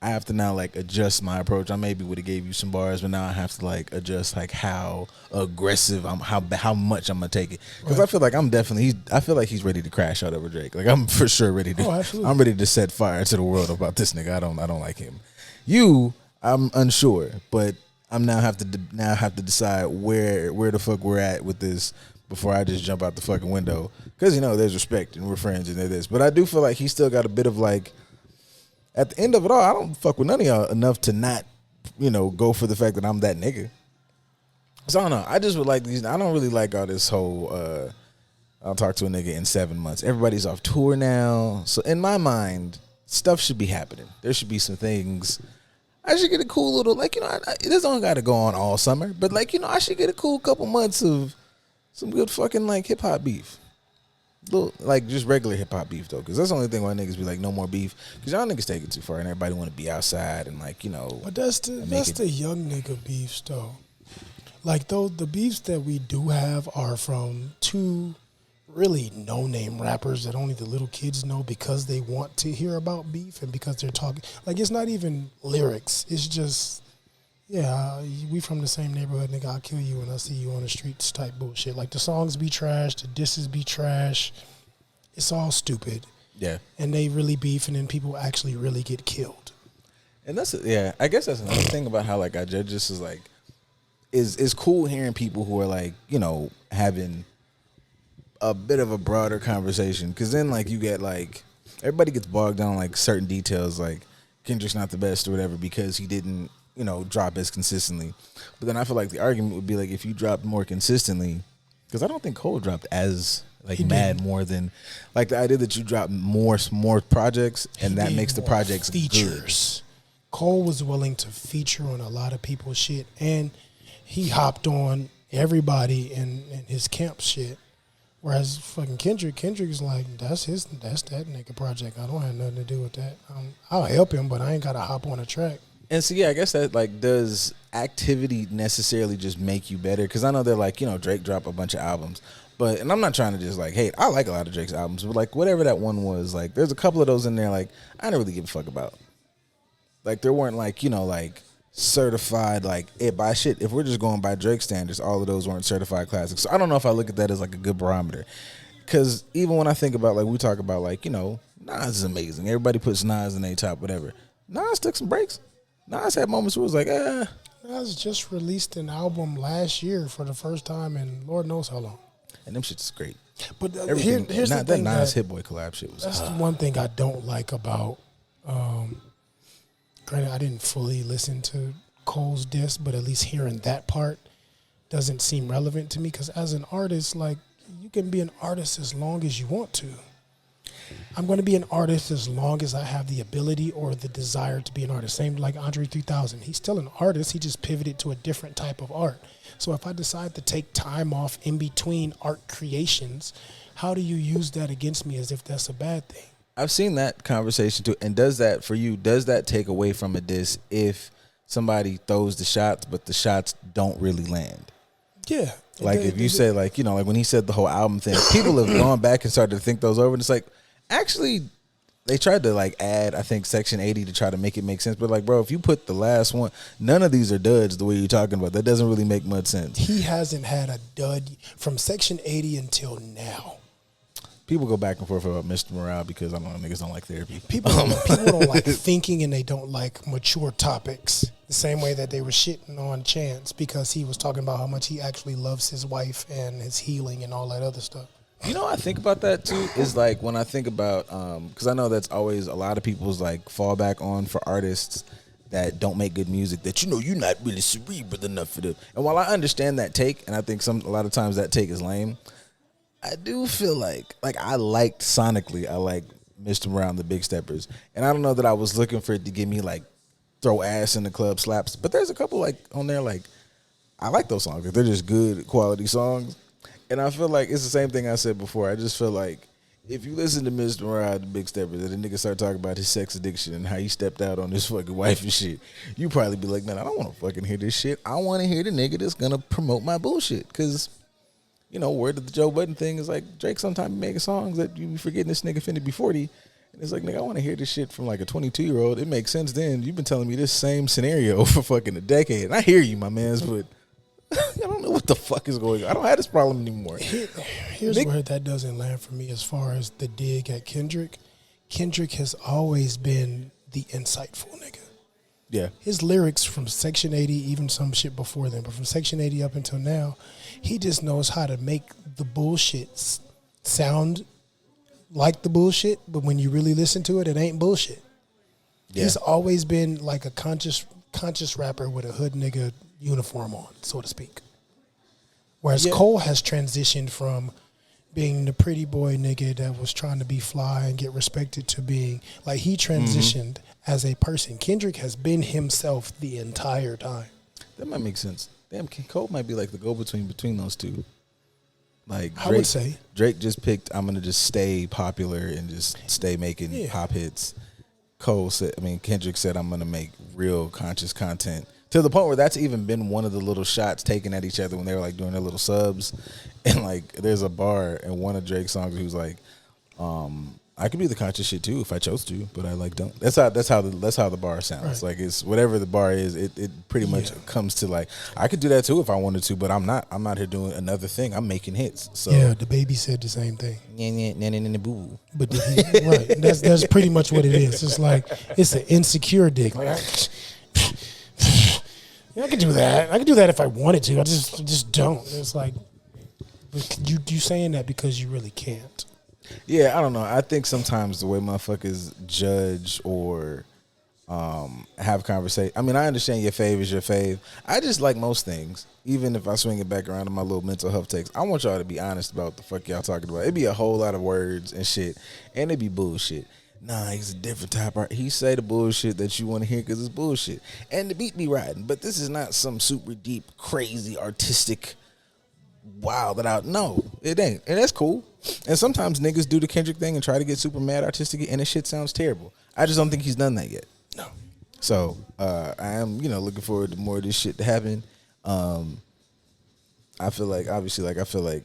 I have to now like adjust my approach. I maybe would have gave you some bars, but now I have to like adjust like how aggressive how much I'm gonna take it. Because I feel like I feel like he's ready to crash out over Drake. Like I'm for sure ready to. Oh, I'm ready to set fire to the world about this nigga. I don't like him. I'm unsure, but I'm now have to decide where the fuck we're at with this before I just jump out the fucking window. Because there's respect and we're friends and there's this, but I do feel like he's still got a bit of like. At the end of it all, I don't fuck with none of y'all enough to not, go for the fact that I'm that nigga. So I don't know. I just would like these. I don't really like all this whole. I'll talk to a nigga in 7 months. Everybody's off tour now, so in my mind, stuff should be happening. There should be some things. I should get a cool little this don't got to go on all summer, but I should get a cool couple months of some good fucking like hip hop beef. Little, like just regular hip hop beef though, because that's the only thing why niggas be like no more beef, because y'all niggas take it too far and everybody want to be outside and But that's the young nigga beefs though. Like the beefs that we do have are from two really no name rappers that only the little kids know because they want to hear about beef and because they're talking. Like it's not even lyrics. It's just we from the same neighborhood, nigga. I'll kill you when I see you on the streets type bullshit. Like the songs be trash, the disses be trash. It's all stupid. Yeah. And they really beef, and then people actually really get killed. And I guess that's another thing about how like our judges is like, is cool hearing people who are like, having a bit of a broader conversation. Because then like you get like, everybody gets bogged down like certain details, like Kendrick's not the best or whatever because he didn't, drop as consistently. But then I feel like the argument would be like if you dropped more consistently, because I don't think Cole dropped as more than like the idea that you drop more projects and that makes the projects features. Good. Cole was willing to feature on a lot of people's shit, and he hopped on everybody in his camp shit. Whereas fucking Kendrick is like, that's that nigga project. I don't have nothing to do with that. I'll help him, but I ain't gotta hop on a track. And so, yeah, I guess that, like, does activity necessarily just make you better? Because I know they're like, Drake dropped a bunch of albums. And I'm not trying to just, like, hate. I like a lot of Drake's albums. But, like, whatever that one was, like, there's a couple of those in there, like, I don't really give a fuck about. Like, there weren't, like, like, certified, like, by shit. If we're just going by Drake standards, all of those weren't certified classics. So I don't know if I look at that as, like, a good barometer. Because even when I think about, like, we talk about, like, Nas is amazing. Everybody puts Nas in their top, whatever. Nas took some breaks. Nas had moments where it was like, Nas just released an album last year for the first time in Lord knows how long. And them shit's great. But here's the thing, that Nas Hit Boy collab shit was. That's the one thing I don't like about. Granted, I didn't fully listen to Cole's diss, but at least hearing that part doesn't seem relevant to me. Because as an artist, like, you can be an artist as long as you want to. I'm going to be an artist as long as I have the ability or the desire to be an artist. Same like Andre 3000. He's still an artist. He just pivoted to a different type of art. So if I decide to take time off in between art creations, how do you use that against me as if that's a bad thing? I've seen that conversation too. And does that take away from a diss if somebody throws the shots, but the shots don't really land? Yeah. Like if you say like, like when he said the whole album thing, people have gone back and started to think those over. And it's like, actually, they tried to like add, I think, Section 80 to try to make it make sense. But like, bro, if you put the last one, none of these are duds the way you're talking about. That doesn't really make much sense. He hasn't had a dud from Section 80 until now. People go back and forth about Mr. Morale because I don't know, niggas don't like therapy. People don't like thinking and they don't like mature topics. The same way that they were shitting on Chance because he was talking about how much he actually loves his wife and his healing and all that other stuff. I think about that too is like when I think about because I know that's always a lot of people's like fallback on for artists that don't make good music that you're not really cerebral enough for them. And while I understand that take, and I think a lot of times that take is lame, I do feel like I liked sonically, I like Mr. Morale and the Big Steppers, and I don't know that I was looking for it to give me like throw ass in the club slaps, but there's a couple like on there like I like those songs. They're just good quality songs. And I feel like it's the same thing I said before. I just feel like if you listen to Mr. Morale, the Big Steppers, and the nigga start talking about his sex addiction and how he stepped out on his fucking wife and shit, you probably be like, man, I don't want to fucking hear this shit. I want to hear the nigga that's going to promote my bullshit. Because, word of the Joe Budden thing is like Drake sometimes making songs that you be forgetting this nigga finna be 40. And it's like, nigga, I want to hear this shit from like a 22-year-old. It makes sense then. You've been telling me this same scenario for fucking a decade. And I hear you, my mans, but I don't know what the fuck is going on. I don't have this problem anymore. Here's where that doesn't land for me as far as the dig at Kendrick. Kendrick has always been the insightful nigga. Yeah. His lyrics from Section 80, even some shit before then, but from Section 80 up until now, he just knows how to make the bullshit sound like the bullshit, but when you really listen to it, it ain't bullshit. Yeah. He's always been like a conscious rapper with a hood nigga uniform on, so to speak. Whereas Cole has transitioned from being the pretty boy nigga that was trying to be fly and get respected to being like he transitioned as a person. Kendrick has been himself the entire time. That might make sense. Damn, Cole might be like the go-between between those two. Like Drake, I would say Drake just picked, I'm gonna just stay popular and just stay making pop hits. Kendrick said, I'm gonna make real conscious content. To the point where that's even been one of the little shots taken at each other when they were like doing their little subs. And like there's a bar in one of Drake's songs who's like, I could do the conscious shit too if I chose to, but I like don't. That's how the bar sounds. Right. Like it's whatever the bar is, it pretty much comes to like I could do that too if I wanted to, but I'm not here doing another thing. I'm making hits. So yeah, the baby said the same thing. Boo. But right, that's pretty much what it is. It's like it's an insecure dick. Like I could do that. I could do that if I wanted to. I just don't. It's like you saying that because you really can't. Yeah, I don't know. I think sometimes the way motherfuckers judge or have conversation. I mean, I understand your fave is your fave. I just like most things, even if I swing it back around to my little mental health takes. I want y'all to be honest about what the fuck y'all talking about. It'd be a whole lot of words and shit, and it'd be bullshit. Nah, he's a different type of. He say the bullshit that you want to hear because it's bullshit, and the beat be riding. But this is not some super deep, crazy, artistic. Wow, that out. No, it ain't. And that's cool. And sometimes niggas do the Kendrick thing and try to get super mad artistic, and this shit sounds terrible. I just don't think he's done that yet. No. So I am, looking forward to more of this shit to happen. I feel like, obviously, I feel like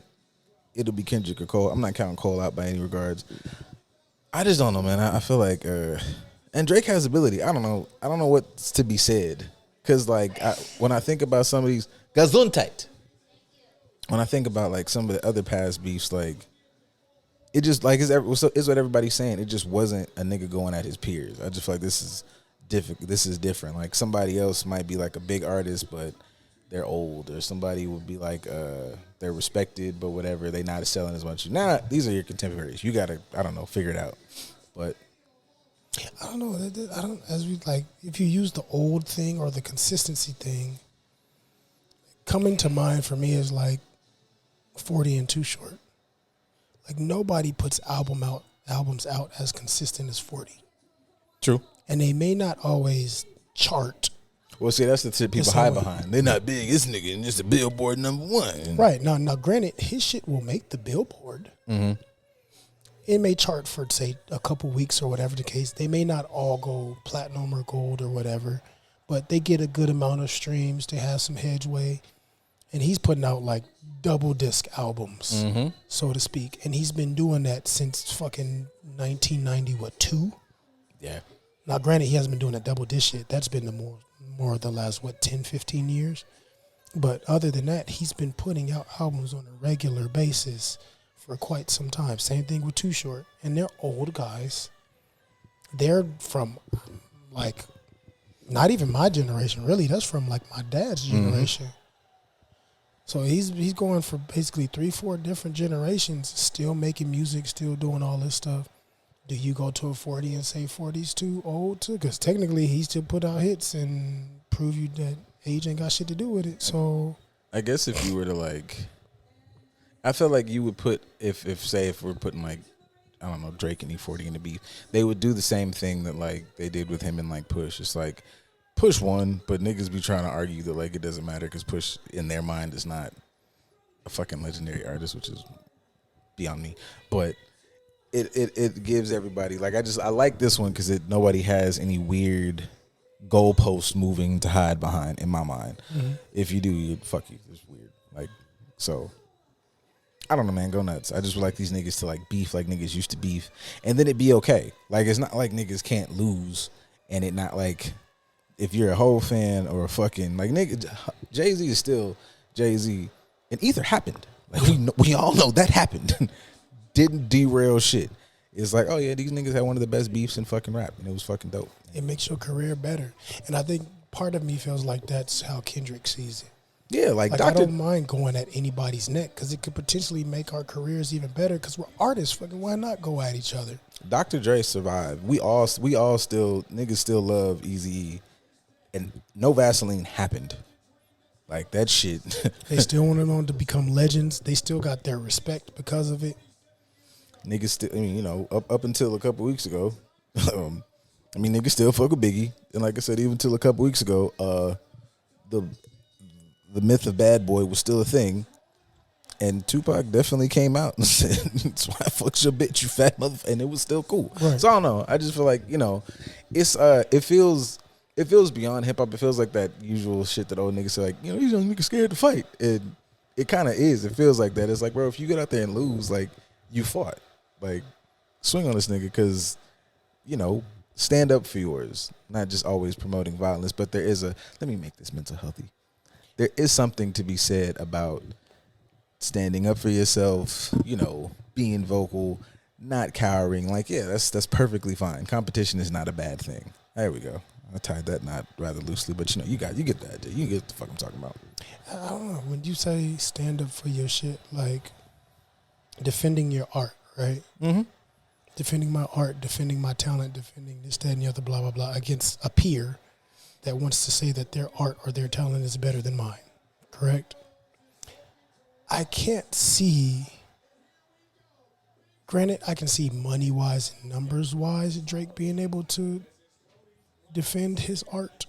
it'll be Kendrick or Cole. I'm not counting Cole out by any regards. I just don't know, man. I feel like, and Drake has ability. I don't know what's to be said. Because, when I think about some of these, Gesundheit. When I think about, some of the other past beefs, it just, it's what everybody's saying. It just wasn't a nigga going at his peers. I just feel like this is different. This is different. Like, somebody else might be, a big artist, but they're old. Or somebody would be, they're respected, but whatever. They not selling as much. Nah, these are your contemporaries. You got to, I don't know, figure it out. But I don't know. If you use the old thing or the consistency thing, coming to mind for me is 40 and Too Short. Nobody puts albums out as consistent as 40. True. And they may not always chart. Well, see, that's the shit people hide behind. They're not big. This nigga and just a Billboard #1. Right. Now, granted, his shit will make the Billboard. Mm-hmm. It may chart for, say, a couple weeks or whatever the case. They may not all go platinum or gold or whatever, but they get a good amount of streams. They have some headway. And he's putting out, double disc albums, so to speak. And he's been doing that since fucking 1992. Yeah. Now, granted, he hasn't been doing that double disc shit. That's been the more of the last, 10, 15 years. But other than that, he's been putting out albums on a regular basis for quite some time. Same thing with Too Short. And they're old guys. They're from, not even my generation, really. That's from, my dad's generation. So he's going for basically 3-4 different generations, still making music, still doing all this stuff. Do you go to a 40 and say 40's too old too? Because technically he still put out hits and prove you that age ain't got shit to do with it. So I guess if you were to I feel like you would put if we're putting I don't know, Drake and E40 in the beef, they would do the same thing that they did with him and Push. It's Push won, but niggas be trying to argue that it doesn't matter because Push in their mind is not a fucking legendary artist, which is beyond me. But it gives everybody I like this one because nobody has any weird goalposts moving to hide behind in my mind. Mm-hmm. If you do, fuck you. It's weird. So I don't know, man. Go nuts. I just would like these niggas to beef like niggas used to beef, and then it be okay. It's not like niggas can't lose, and it not if you're a whole fan or a fucking nigga, Jay-Z is still Jay-Z, and either happened. We all know that happened. Didn't derail shit. It's oh yeah, these niggas had one of the best beefs in fucking rap, and it was fucking dope. It makes your career better, and I think part of me feels like that's how Kendrick sees it. Yeah, I don't mind going at anybody's neck because it could potentially make our careers even better because we're artists. Fucking why not go at each other? Dr. Dre survived. We all still niggas still love Eazy-E. And no Vaseline happened. That shit. They still want them to become legends. They still got their respect because of it. Niggas still, up until a couple weeks ago, niggas still fuck with Biggie. And like I said, even until a couple weeks ago, the myth of Bad Boy was still a thing. And Tupac definitely came out and said, "That's why I fucked your bitch, you fat motherfucker," and it was still cool. Right. So I don't know. I just feel it's it feels beyond hip hop. It feels like that usual shit that old niggas say, these young niggas scared to fight. And it kind of is. It feels like that. It's bro, if you get out there and lose, you fought. Swing on this nigga because, stand up for yours. Not just always promoting violence, but there is let me make this mental healthy. There is something to be said about standing up for yourself, being vocal, not cowering. That's perfectly fine. Competition is not a bad thing. There we go. I tied that knot rather loosely, but you get the idea. You get what the fuck I'm talking about. I don't know. When you say stand up for your shit, defending your art, right? Mm-hmm. Defending my art, defending my talent, defending this, that, and the other, blah, blah, blah, against a peer that wants to say that their art or their talent is better than mine, correct? I can't see, granted, I can see money-wise and numbers-wise Drake being able to defend his art,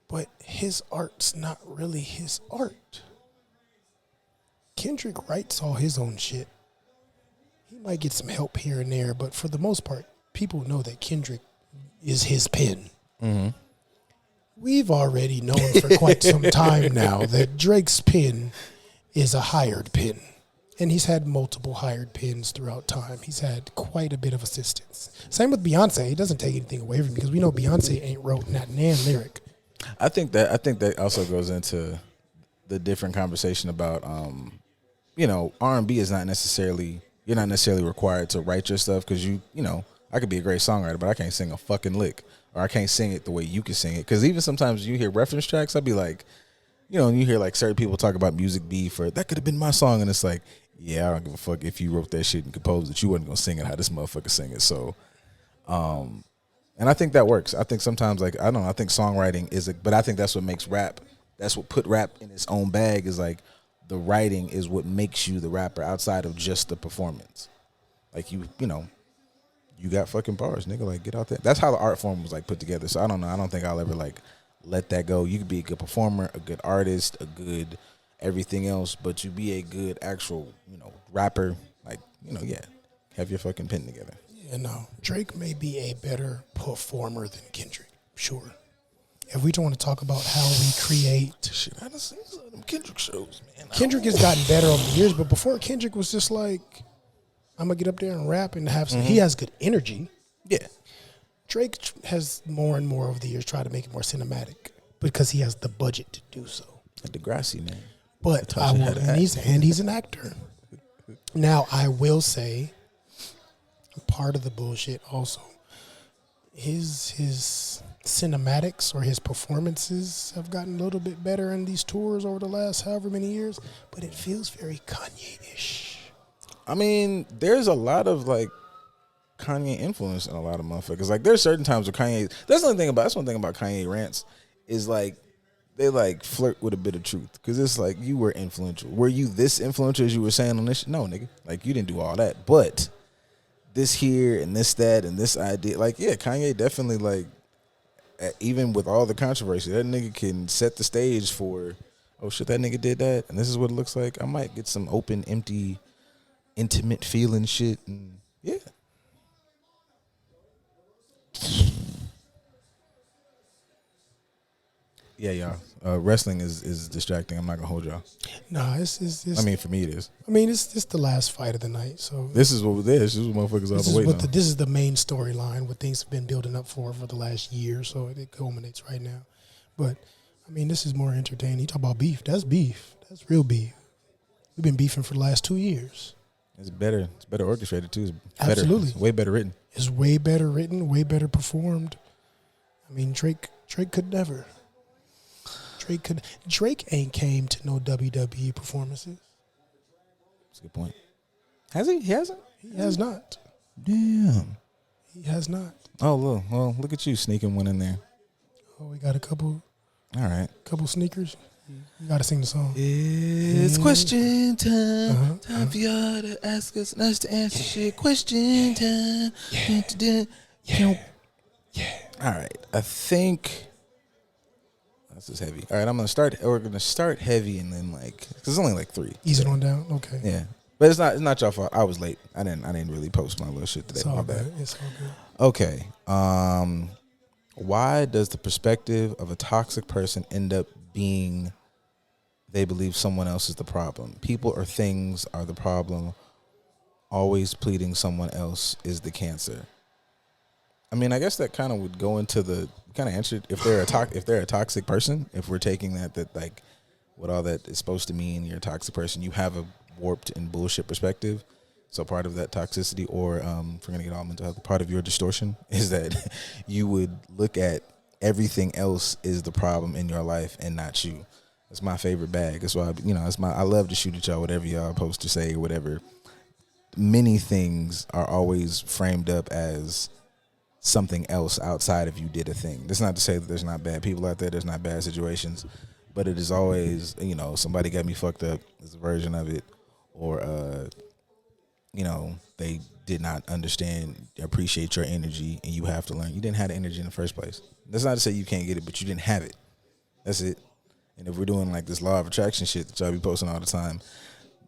but his art's not really his art. Kendrick writes all his own shit. He might get some help here and there, but for the most part, people know that Kendrick is his pen. Mm-hmm. We've already known for quite some time now that Drake's pen is a hired pen. And he's had multiple hired pens throughout time. He's had quite a bit of assistance. Same with Beyonce. He doesn't take anything away from him because we know Beyonce ain't wrote not nan lyric. I think that also goes into the different conversation about R&B is not necessarily, you're not necessarily required to write your stuff because I could be a great songwriter, but I can't sing a fucking lick, or I can't sing it the way you can sing it. Because even sometimes you hear reference tracks, I'd be like, and you hear like certain people talk about music beef, or that could have been my song, and it's like, yeah, I don't give a fuck if you wrote that shit and composed it. You wasn't gonna sing it how this motherfucker sing it. So, and I think that works. I think sometimes, like, I don't know, I think songwriting but I think that's what makes rap. That's what put rap in its own bag, is like the writing is what makes you the rapper outside of just the performance. Like you got fucking bars, nigga. Like, get out there. That's how the art form was like put together. So I don't know. I don't think I'll ever like let that go. You could be a good performer, a good artist, a good everything else, but you be a good actual, rapper. Like, have your fucking pen together. Yeah, no. Drake may be a better performer than Kendrick. Sure. If we don't want to talk about how we create. Shit, I done seen some of them Kendrick shows, man. Kendrick has gotten better over the years, but before Kendrick was just like, I'm going to get up there and rap and have some. He has good energy. Yeah. Drake has more and more over the years tried to make it more cinematic because he has the budget to do so. Degrassi, man. But he's an actor. Now, I will say, part of the bullshit also, his cinematics or his performances have gotten a little bit better in these tours over the last however many years, but it feels very Kanye-ish. I mean, there's a lot of like Kanye influence in a lot of motherfuckers. Like, there's certain times where Kanye. That's one thing about Kanye rants is like they like flirt with a bit of truth, because it's like, you were influential. Were you this influential as you were saying on this shit? No, nigga. Like, you didn't do all that, but this here and this that and this idea. Like, yeah, Kanye definitely, like, even with all the controversy, that nigga can set the stage for, oh shit, that nigga did that, and this is what it looks like. I might get some open, empty, intimate feeling shit, and yeah. Yeah, y'all. Wrestling is distracting. I'm not gonna hold y'all. Nah, it's I mean, for me, it is. I mean, it's the last fight of the night. So this is what this is. What motherfuckers all the way. This is the main storyline. What things have been building up for the last year. So it culminates right now. But I mean, this is more entertaining. You talk about beef. That's beef. That's real beef. We've been beefing for the last 2 years. It's better. It's better orchestrated too. It's Absolutely. It's way better written. It's way better written. Way better performed. I mean, Drake could never. Drake ain't came to no WWE performances. That's a good point. Has he? He hasn't? He has not. Damn. He has not. Oh, well, look at you sneaking one in there. Oh, we got a couple. All right. Couple sneakers. You got to sing the song. It's question time. Time for y'all to ask us and us to answer shit. Question time. Yeah. All right. I think... This is heavy. All right, we're gonna start heavy and then like, cause it's only like 3. Ease it on down. Okay. Yeah, but it's not your fault. I was late. I didn't really post my little shit today. It's all My good. bad. It's all good. Okay. Why does the perspective of a toxic person end up being they believe someone else is the problem? People or things are the problem. Always pleading someone else is the cancer. I mean, I guess that kind of would go into the kind of answer if they're a toxic person. If we're taking that like what all that is supposed to mean, you're a toxic person. You have a warped and bullshit perspective. So part of that toxicity, or if we're gonna get all mental health, part of your distortion is that you would look at everything else is the problem in your life and not you. That's my favorite bag. That's why I love to shoot at y'all whatever y'all supposed to say or whatever. Many things are always framed up as something else outside of you did a thing. That's not to say that there's not bad people out there, there's not bad situations, but it is always, somebody got me fucked up is a version of it, or they did not understand, appreciate your energy, and you have to learn. You didn't have the energy in the first place. That's not to say you can't get it, but you didn't have it. That's it. And if we're doing like this law of attraction shit that y'all be posting all the time,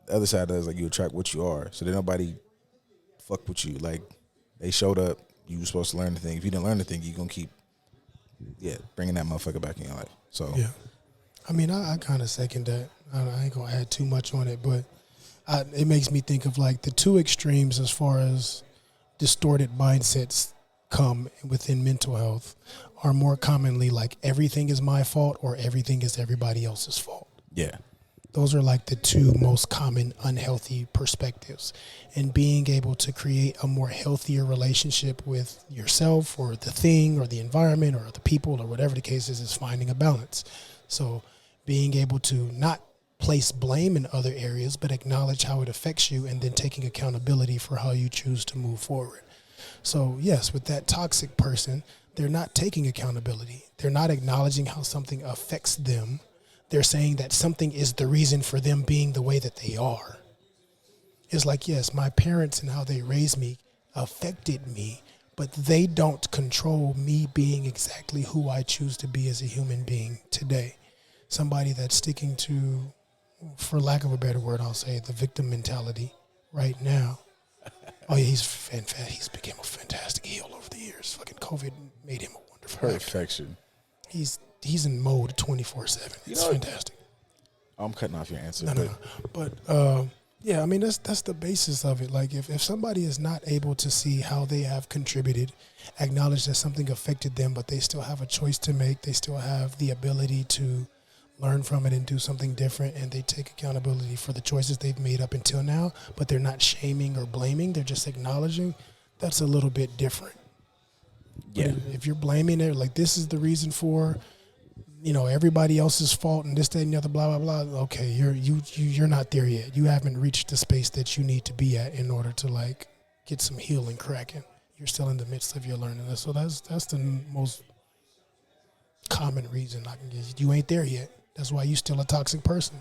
the other side does like you attract what you are. So that nobody fuck with you. Like, they showed up, you were supposed to learn the thing. If you didn't learn the thing, you're gonna keep bringing that motherfucker back in your life. So Yeah. I mean, I kind of second that. I ain't going to add too much on it, but it makes me think of like the two extremes as far as distorted mindsets come within mental health are more commonly like everything is my fault or everything is everybody else's fault. yeah, Those are like the two most common unhealthy perspectives. And being able to create a more healthier relationship with yourself or the thing or the environment or the people or whatever the case is finding a balance. So being able to not place blame in other areas, but acknowledge how it affects you and then taking accountability for how you choose to move forward. So yes, with that toxic person, they're not taking accountability. They're not acknowledging how something affects them. They're saying that something is the reason for them being the way that they are. It's like, yes, my parents and how they raised me affected me, but they don't control me being exactly who I choose to be as a human being today. Somebody that's sticking to, for lack of a better word, I'll say the victim mentality right now. Oh yeah, he's fantastic. He's became a fantastic heel over the years. Fucking COVID made him a wonderful actor. perfection. He's in mode 24/7. It's fantastic. I'm cutting off your answer. No. But yeah, I mean that's the basis of it. Like if somebody is not able to see how they have contributed, acknowledge that something affected them, but they still have a choice to make. They still have the ability to learn from it and do something different, and they take accountability for the choices they've made up until now, but they're not shaming or blaming. They're just acknowledging. That's a little bit different. Yeah. But if you're blaming it, like this is the reason for, everybody else's fault and this, that, and the other, blah, blah, blah. Okay, you're not there yet. You haven't reached the space that you need to be at in order to like get some healing cracking. You're still in the midst of your learning. So that's the most common reason I can give you. You ain't there yet. That's why you still a toxic person.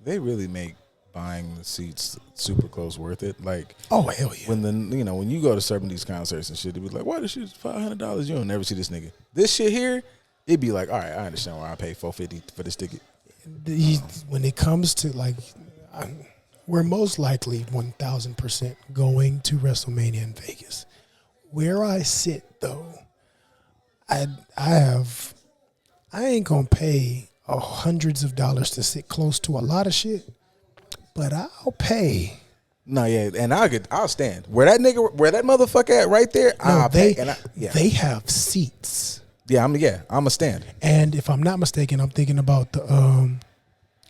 They really make buying the seats super close worth it. Like, oh hell yeah. When you go to certain these concerts and shit, they be like, "Why this shit's $500? You don't never see this nigga." This shit here, it'd be like, all right, I understand why I paid $450 for this ticket. When it comes to like, we're most likely 1,000% going to WrestleMania in Vegas. Where I sit though, I ain't gonna pay hundreds of dollars to sit close to a lot of shit, but I'll pay. No, yeah, and I'll stand where that motherfucker at right there. They have seats. I'm a stand. And if I'm not mistaken, I'm thinking about the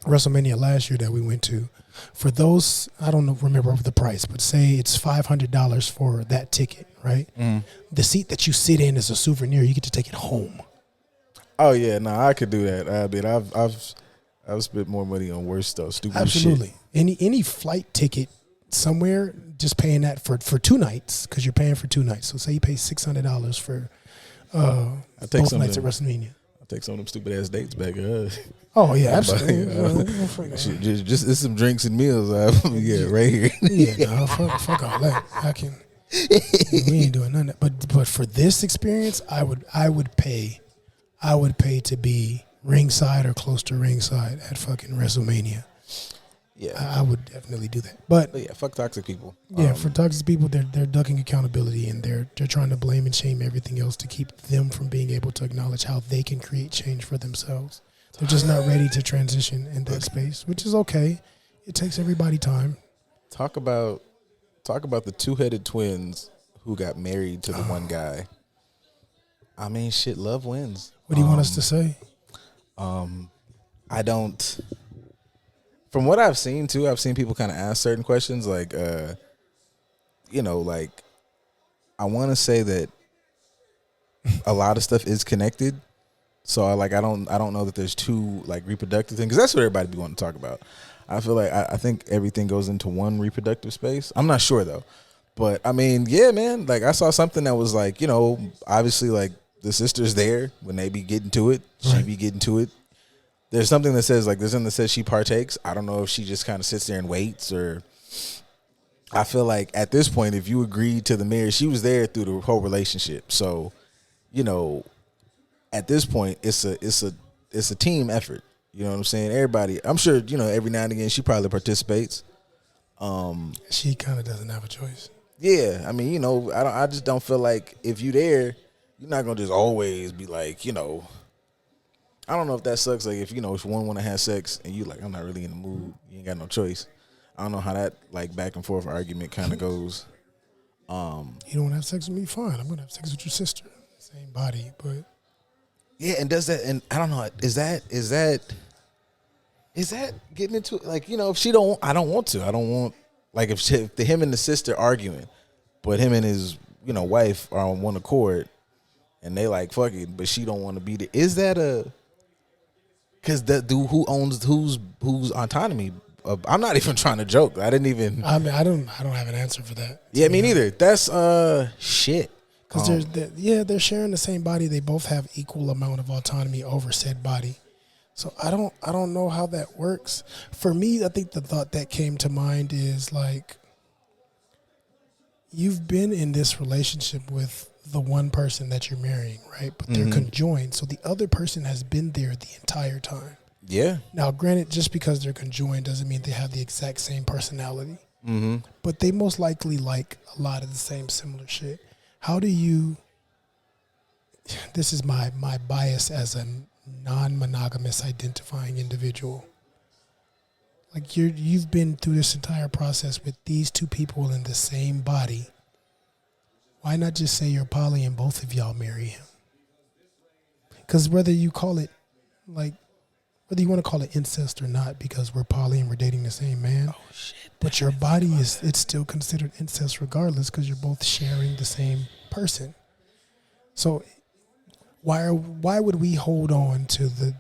WrestleMania last year that we went to. For those, I don't remember the price, but say it's $500 for that ticket, right? Mm. The seat that you sit in is a souvenir. You get to take it home. Oh yeah, no, I could do that. I mean, I've spent more money on worse stuff, stupid Absolutely. shit. Any flight ticket somewhere, just paying that for 2 nights, because you're paying for 2 nights. So say you pay $600 for both nights at WrestleMania. I'll take some of them stupid ass dates back. Oh yeah, absolutely. Just it's some drinks and meals. Right here. Yeah, fuck all that. We ain't doing none of that. But for this experience, I would pay to be ringside or close to ringside at fucking WrestleMania. Yeah, I would definitely do that. But yeah, fuck toxic people. Yeah, for toxic people, they're ducking accountability and they're trying to blame and shame everything else to keep them from being able to acknowledge how they can create change for themselves. They're just not ready to transition in that space, which is okay. It takes everybody time. Talk about the two-headed twins who got married to the one guy. I mean, shit, love wins. What do you want us to say? I don't. From what I've seen too, I've seen people kind of ask certain questions, like, like, I want to say that a lot of stuff is connected. So I don't know that there's two like reproductive things, because that's what everybody be wanting to talk about. I feel like I think everything goes into one reproductive space. I'm not sure though, but I mean, yeah, man. Like I saw something that was like, obviously like the sister's there when they be getting to it, she be getting to it. There's something that says like there's something that says she partakes. I don't know if she just kind of sits there and waits, or I feel like at this point, if you agreed to the marriage, she was there through the whole relationship. So, at this point, it's a team effort. You know what I'm saying? Everybody, I'm sure, every now and again she probably participates. She kind of doesn't have a choice. Yeah, I mean, I just don't feel like if you there, you're not gonna just always be like, I don't know if that sucks. Like if if one want to have sex and you like, I'm not really in the mood. You ain't got no choice. I don't know how that like back and forth argument kind of goes. You don't want to have sex with me? Fine. I'm gonna have sex with your sister. Same body, but yeah. And does that? And I don't know. Is that getting into like if she don't, I don't want to. I don't want like if him and the sister arguing, but him and his wife are on one accord, and they like fuck it, but she don't want to be there. Is that a? Because who owns whose autonomy? I'm not even trying to joke. I didn't even. I mean, I don't have an answer for that. Yeah, me neither. That's shit. Because they're sharing the same body. They both have equal amount of autonomy over said body. So I don't know how that works. For me, I think the thought that came to mind is like, you've been in this relationship with the one person that you're marrying, right? But they're conjoined. So the other person has been there the entire time. Yeah. Now, granted, just because they're conjoined doesn't mean they have the exact same personality. Mm-hmm. But they most likely like a lot of the same similar shit. How do you... This is my bias as a non-monogamous identifying individual. Like you've been through this entire process with these two people in the same body. Why not just say you're poly and both of y'all marry him? Because whether you want to call it incest or not, because we're poly and we're dating the same man. Oh shit! But your body it's still considered incest regardless, because you're both sharing the same person. So why would we hold on to the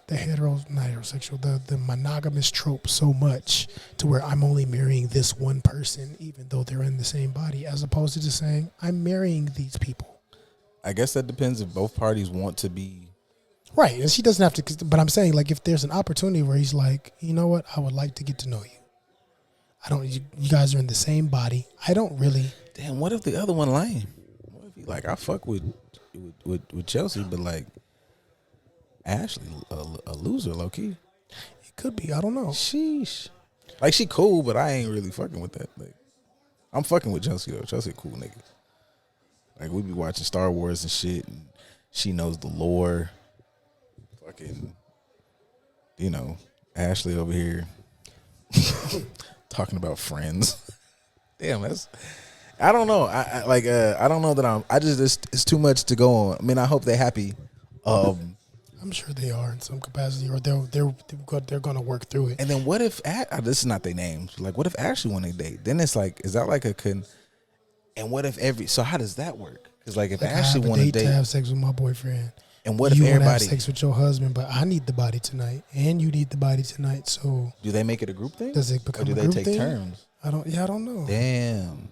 the monogamous trope so much to where I'm only marrying this one person even though they're in the same body, as opposed to just saying I'm marrying these people? I guess that depends if both parties want to be right. And she doesn't have to, but I'm saying like if there's an opportunity where he's like, you know what, I would like to get to know you. You guys are in the same body. I don't really. Damn, what if the other one lying? What if he like, I fuck with Chelsea, but like Ashley, a loser, low key. It could be. I don't know. Sheesh. Like she cool, but I ain't really fucking with that. Like I'm fucking with Chelsea though. Chelsea a cool nigga. Like we be watching Star Wars and shit, and she knows the lore. Fucking, Ashley over here talking about Friends. Damn, I don't know. I don't know that it's too much to go on. I mean, I hope they're happy. I'm sure they are in some capacity, or they're going to work through it. And then what if this is not their names? Like, what if Ashley want to date? Then it's like, is that like and what if so how does that work? Because like if Ashley want to date, to have sex with my boyfriend, and what if you everybody want to have sex with your husband, but I need the body tonight, and you need the body tonight. So do they make it a group thing? Does it become or do a they group take thing? turns? I don't know. Damn.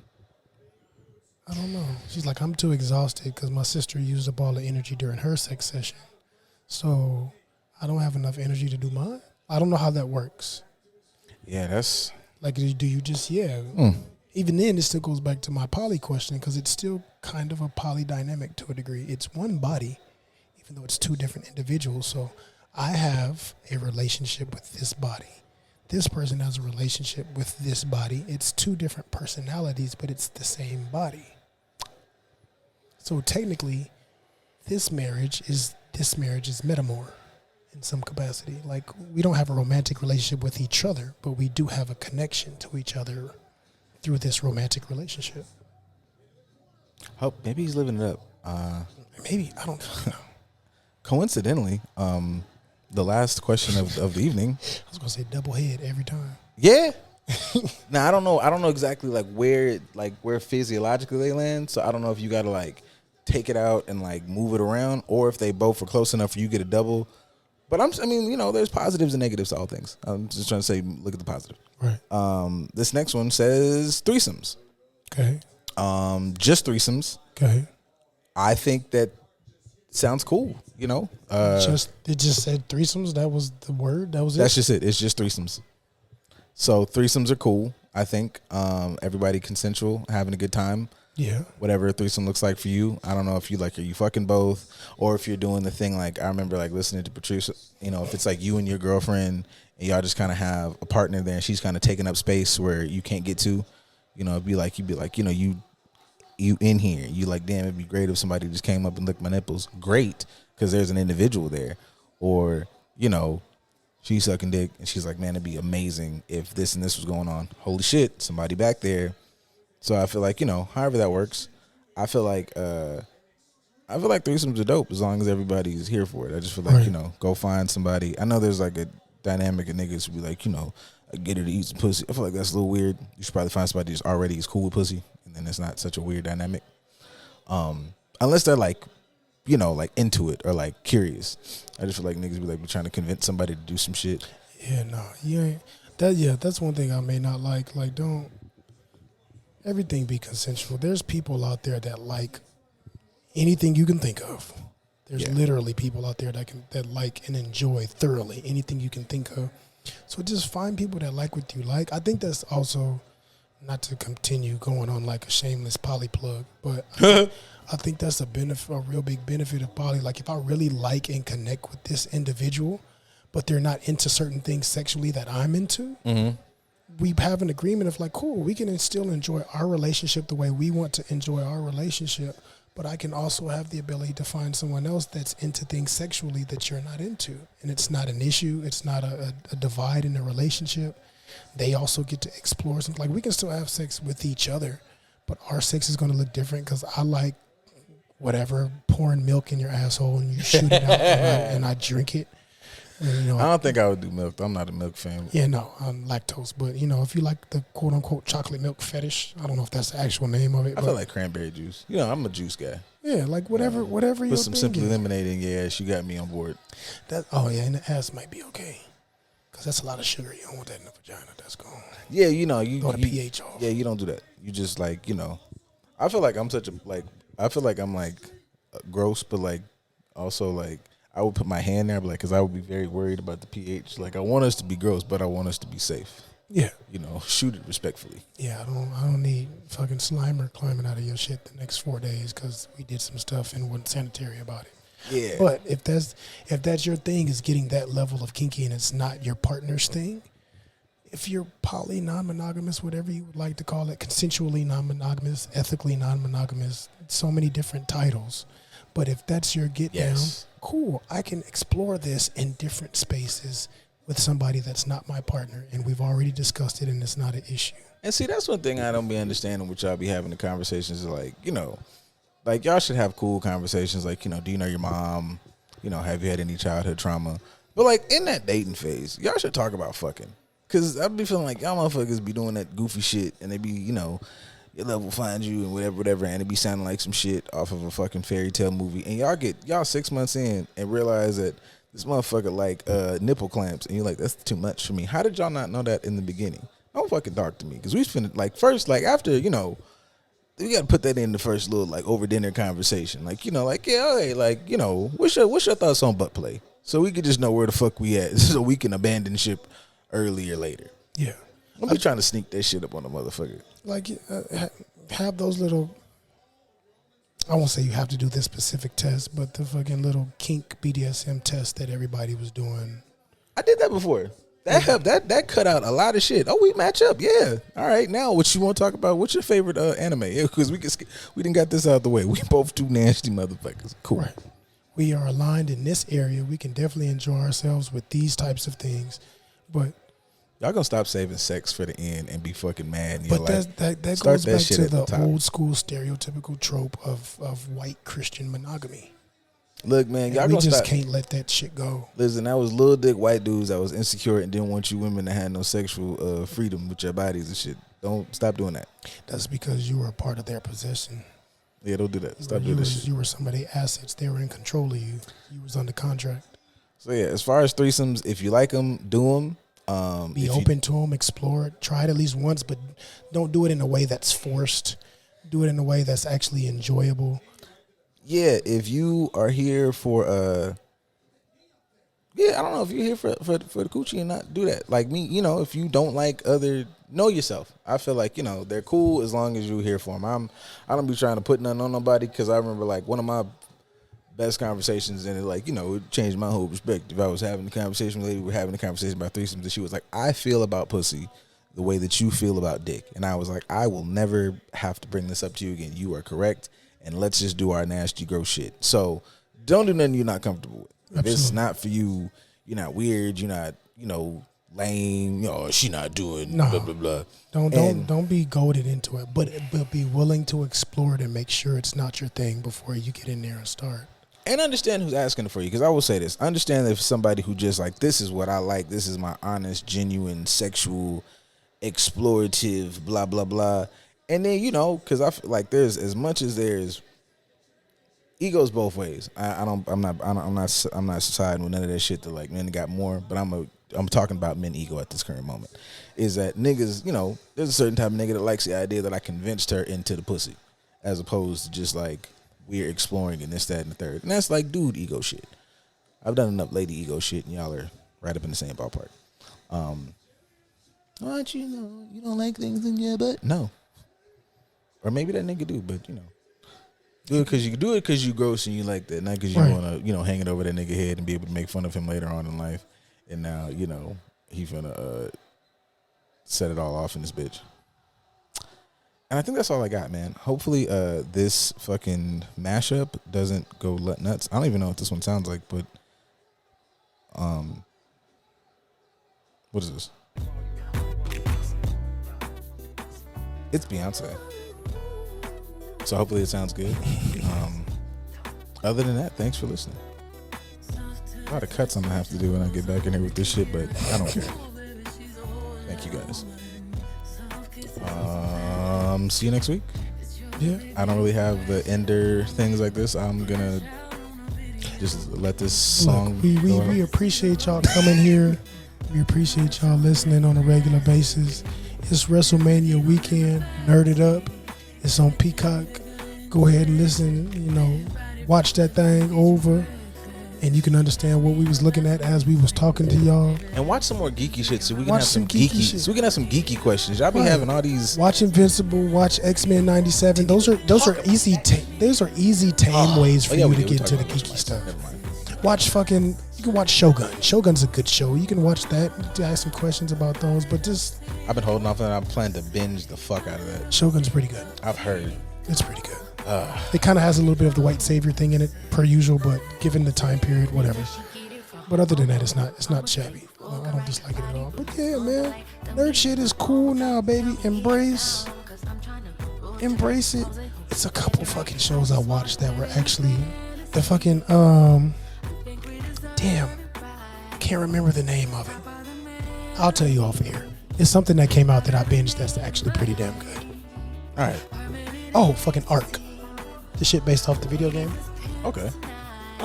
I don't know. She's like, I'm too exhausted because my sister used up all the energy during her sex session. So I don't have enough energy to do mine. I don't know how that works. Yeah, that's... Like, do you just, Even then, it still goes back to my poly question, because it's still kind of a poly dynamic to a degree. It's one body, even though it's two different individuals. So I have a relationship with this body. This person has a relationship with this body. It's two different personalities, but it's the same body. So technically, this marriage is metamor in some capacity. Like, we don't have a romantic relationship with each other, but we do have a connection to each other through this romantic relationship. Hope maybe he's living it up. Maybe, I don't know. Coincidentally, the last question of the evening. I was gonna say double head every time. Yeah. Now I don't know exactly like where physiologically they land. So I don't know if you gotta like take it out and like move it around, or if they both are close enough for you to get a double. But there's positives and negatives to all things. I'm just trying to say, look at the positive. Right. This next one says threesomes. Okay. Just threesomes. Okay. I think that sounds cool. It just said threesomes. That was the word. That was it. That's just it. It's just threesomes. So threesomes are cool. I think everybody consensual, having a good time. Yeah. Whatever a threesome looks like for you. I don't know if are you fucking both, or if you're doing the thing like I remember like listening to Patricia. If it's like you and your girlfriend and y'all just kind of have a partner there, and she's kind of taking up space where you can't get to. You'd be like, you you in here. You like, damn, it'd be great if somebody just came up and licked my nipples. Great, because there's an individual there. Or, you know, she's sucking dick and she's like, man, it'd be amazing if this and this was going on. Holy shit, somebody back there. So I feel like, you know, however that works, I feel like threesomes are dope as long as everybody's here for it. I just feel like, you know, go find somebody. I know there's like a dynamic of niggas who be like, you know, I get her to eat some pussy. I feel like that's a little weird. You should probably find somebody who's already is cool with pussy, and then it's not such a weird dynamic. Unless they're like, you know, like into it or like curious. I just feel like niggas be like trying to convince somebody to do some shit. Yeah, no, you ain't. That's one thing I may not like. Like, don't everything be consensual. There's people out there that like anything you can think of. There's literally people out there that like and enjoy thoroughly anything you can think of. So just find people that like what you like. I think that's also, not to continue going on like a shameless poly plug, but I think that's a real big benefit of poly. Like if I really like and connect with this individual, but they're not into certain things sexually that I'm into, we have an agreement of like, cool, we can still enjoy our relationship the way we want to enjoy our relationship. But I can also have the ability to find someone else that's into things sexually that you're not into. And it's not an issue. It's not a divide in the relationship. They also get to explore something. Like we can still have sex with each other, but our sex is going to look different because I like whatever, pouring milk in your asshole and you shoot it out and I drink it. And, you know, I don't think I would do milk. I'm not a milk fan. Yeah, no, I'm lactose. But, you know, if you like the quote-unquote chocolate milk fetish, I don't know if that's the actual name of it. I feel like cranberry juice. You know, I'm a juice guy. Yeah, like whatever your Put some thing Simply is. Lemonade in your ass. You got me on board. And the ass might be okay. Because that's a lot of sugar. You don't want that in the vagina. That's gone. Yeah, you know. You Go to pH off. Yeah, you don't do that. You just like, you know. I feel like I'm gross, but like also like I would put my hand there, but like, because I would be very worried about the pH. Like, I want us to be gross, but I want us to be safe. Yeah. You know, shoot it respectfully. Yeah, I don't need fucking Slimer climbing out of your shit the next 4 days because we did some stuff and wasn't sanitary about it. Yeah. But if that's your thing, is getting that level of kinky and it's not your partner's thing, if you're poly, non-monogamous, whatever you would like to call it, consensually non-monogamous, ethically non-monogamous, so many different titles. But if that's your get down, cool, I can explore this in different spaces with somebody that's not my partner, and we've already discussed it, and it's not an issue. And see, that's one thing I don't be understanding what y'all be having the conversations. Like, you know, like y'all should have cool conversations. Like, you know, do you know your mom? You know, have you had any childhood trauma? But like in that dating phase, y'all should talk about fucking. Because I be feeling like y'all motherfuckers be doing that goofy shit, and they be, you know, your love will find you and whatever, and it be sounding like some shit off of a fucking fairy tale movie. And y'all 6 months in and realize that this motherfucker like nipple clamps, and you're like, that's too much for me. How did y'all not know that in the beginning? Don't fucking talk to me, because we spend like first, like after, you know, we got to put that in the first little like over dinner conversation, like, you know, like, yeah, hey, like, you know, what's your thoughts on butt play, so we could just know where the fuck we at, so we can abandon ship early or later. Yeah, I'm trying to sneak that shit up on the motherfucker. Like have those little. I won't say you have to do this specific test, but the fucking little kink BDSM test that everybody was doing. I did that before. That helped. That cut out a lot of shit. Oh, we match up. Yeah. All right. Now, what you want to talk about? What's your favorite anime? Yeah, because we didn't got this out of the way. We both two nasty motherfuckers. Cool. Right. We are aligned in this area. We can definitely enjoy ourselves with these types of things, but y'all gonna stop saving sex for the end and be fucking mad. But that goes back to the old school stereotypical trope of white Christian monogamy. Look, man, y'all we gonna just stop. Can't let that shit go. Listen, that was little dick white dudes that was insecure and didn't want you women to have no sexual freedom with your bodies and shit. Don't stop doing that. That's because you were a part of their possession. Yeah, don't do that. Stop doing that shit. You were some of their assets. They were in control of you. You was under contract. So yeah, as far as threesomes, if you like them, do them. Be open to them, explore it, try it at least once, but don't do it in a way that's forced. Do it in a way that's actually enjoyable. Yeah, if you are here for I don't know if you're here for the coochie and not do that. Like me, you know, if you don't like know yourself. I feel like, you know, they're cool as long as you're here for them. I don't be trying to put nothing on nobody, because I remember like one of my best conversations, and it, like, you know, it changed my whole perspective. I was having a conversation with a lady, we were having a conversation about threesomes, and she was like, I feel about pussy the way that you feel about dick. And I was like, I will never have to bring this up to you again. You are correct. And let's just do our nasty, gross shit. So don't do nothing you're not comfortable with. If it's not for you, you're not weird, you're not, lame, she not doing blah, blah, blah. Don't be goaded into it, but be willing to explore it and make sure it's not your thing before you get in there and start. And understand who's asking for you, because I will say this. Understand if somebody who just like, this is what I like, this is my honest, genuine, sexual, explorative, blah, blah, blah. And then, because I feel like there's, as much as there's, egos both ways. I'm not siding with none of that shit that like men got more, but I'm talking about men ego at this current moment. Is that niggas, there's a certain type of nigga that likes the idea that I convinced her into the pussy, as opposed to just like we're exploring and this, that, and the third. And that's like dude ego shit. I've done enough lady ego shit, and y'all are right up in the same ballpark. Aren't you don't like things in your butt? No. Or maybe that nigga do, but do it because you gross and you like that, not because you want to hang it over that nigga head and be able to make fun of him later on in life. And now he's gonna set it all off in this bitch. And I think that's all I got, man. Hopefully this fucking mashup doesn't go nuts. I don't even know what this one sounds like, but what is this? It's Beyonce. So hopefully it sounds good. Other than that, thanks for listening. A lot of cuts I'm gonna have to do when I get back in here with this shit, but I don't care. Thank you guys. See you next week. Yeah. I don't really have the ender things like this. I'm gonna just let this song. Look, we appreciate y'all coming here. We appreciate y'all listening on a regular basis. It's WrestleMania weekend. Nerd it up. It's on Peacock. Go ahead and listen. Watch that thing over, and you can understand what we was looking at as we was talking to y'all. And watch some more geeky shit so we can Watch have some some geeky geeky shit. so we can have some geeky questions. Y'all be having all these. Watch Invincible. Watch X-Men '97. Those are easy. Those are easy tame ways for you to get to the geeky stuff. Watch fucking. You can watch Shogun. Shogun's a good show. You can watch that. Ask some questions about those. But just I've been holding off, and I plan to binge the fuck out of that. Shogun's pretty good. I've heard. It's pretty good. It kind of has a little bit of the white savior thing in it, per usual. But given the time period, whatever. But other than that, it's not shabby. I don't dislike it at all. But yeah, man, nerd shit is cool now, baby. Embrace it. It's a couple fucking shows I watched that were actually the fucking damn, can't remember the name of it. I'll tell you off air. It's something that came out that I binged that's actually pretty damn good. All right. Oh, fucking Ark. The shit based off the video game. Okay.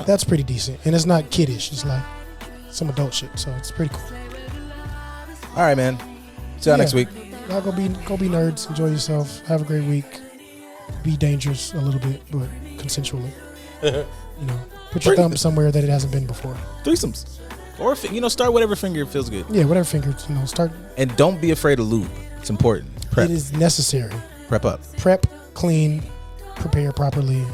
That's pretty decent. And it's not kiddish. It's like some adult shit. So it's pretty cool. All right, man. See y'all next week. Y'all go be nerds. Enjoy yourself. Have a great week. Be dangerous a little bit, but consensually. Put your thumb somewhere that it hasn't been before. Threesomes. Or, start whatever finger feels good. Yeah, whatever finger, start. And don't be afraid of lube. It's important. Prep. It is necessary. Prep up. Prep, clean, prepare properly,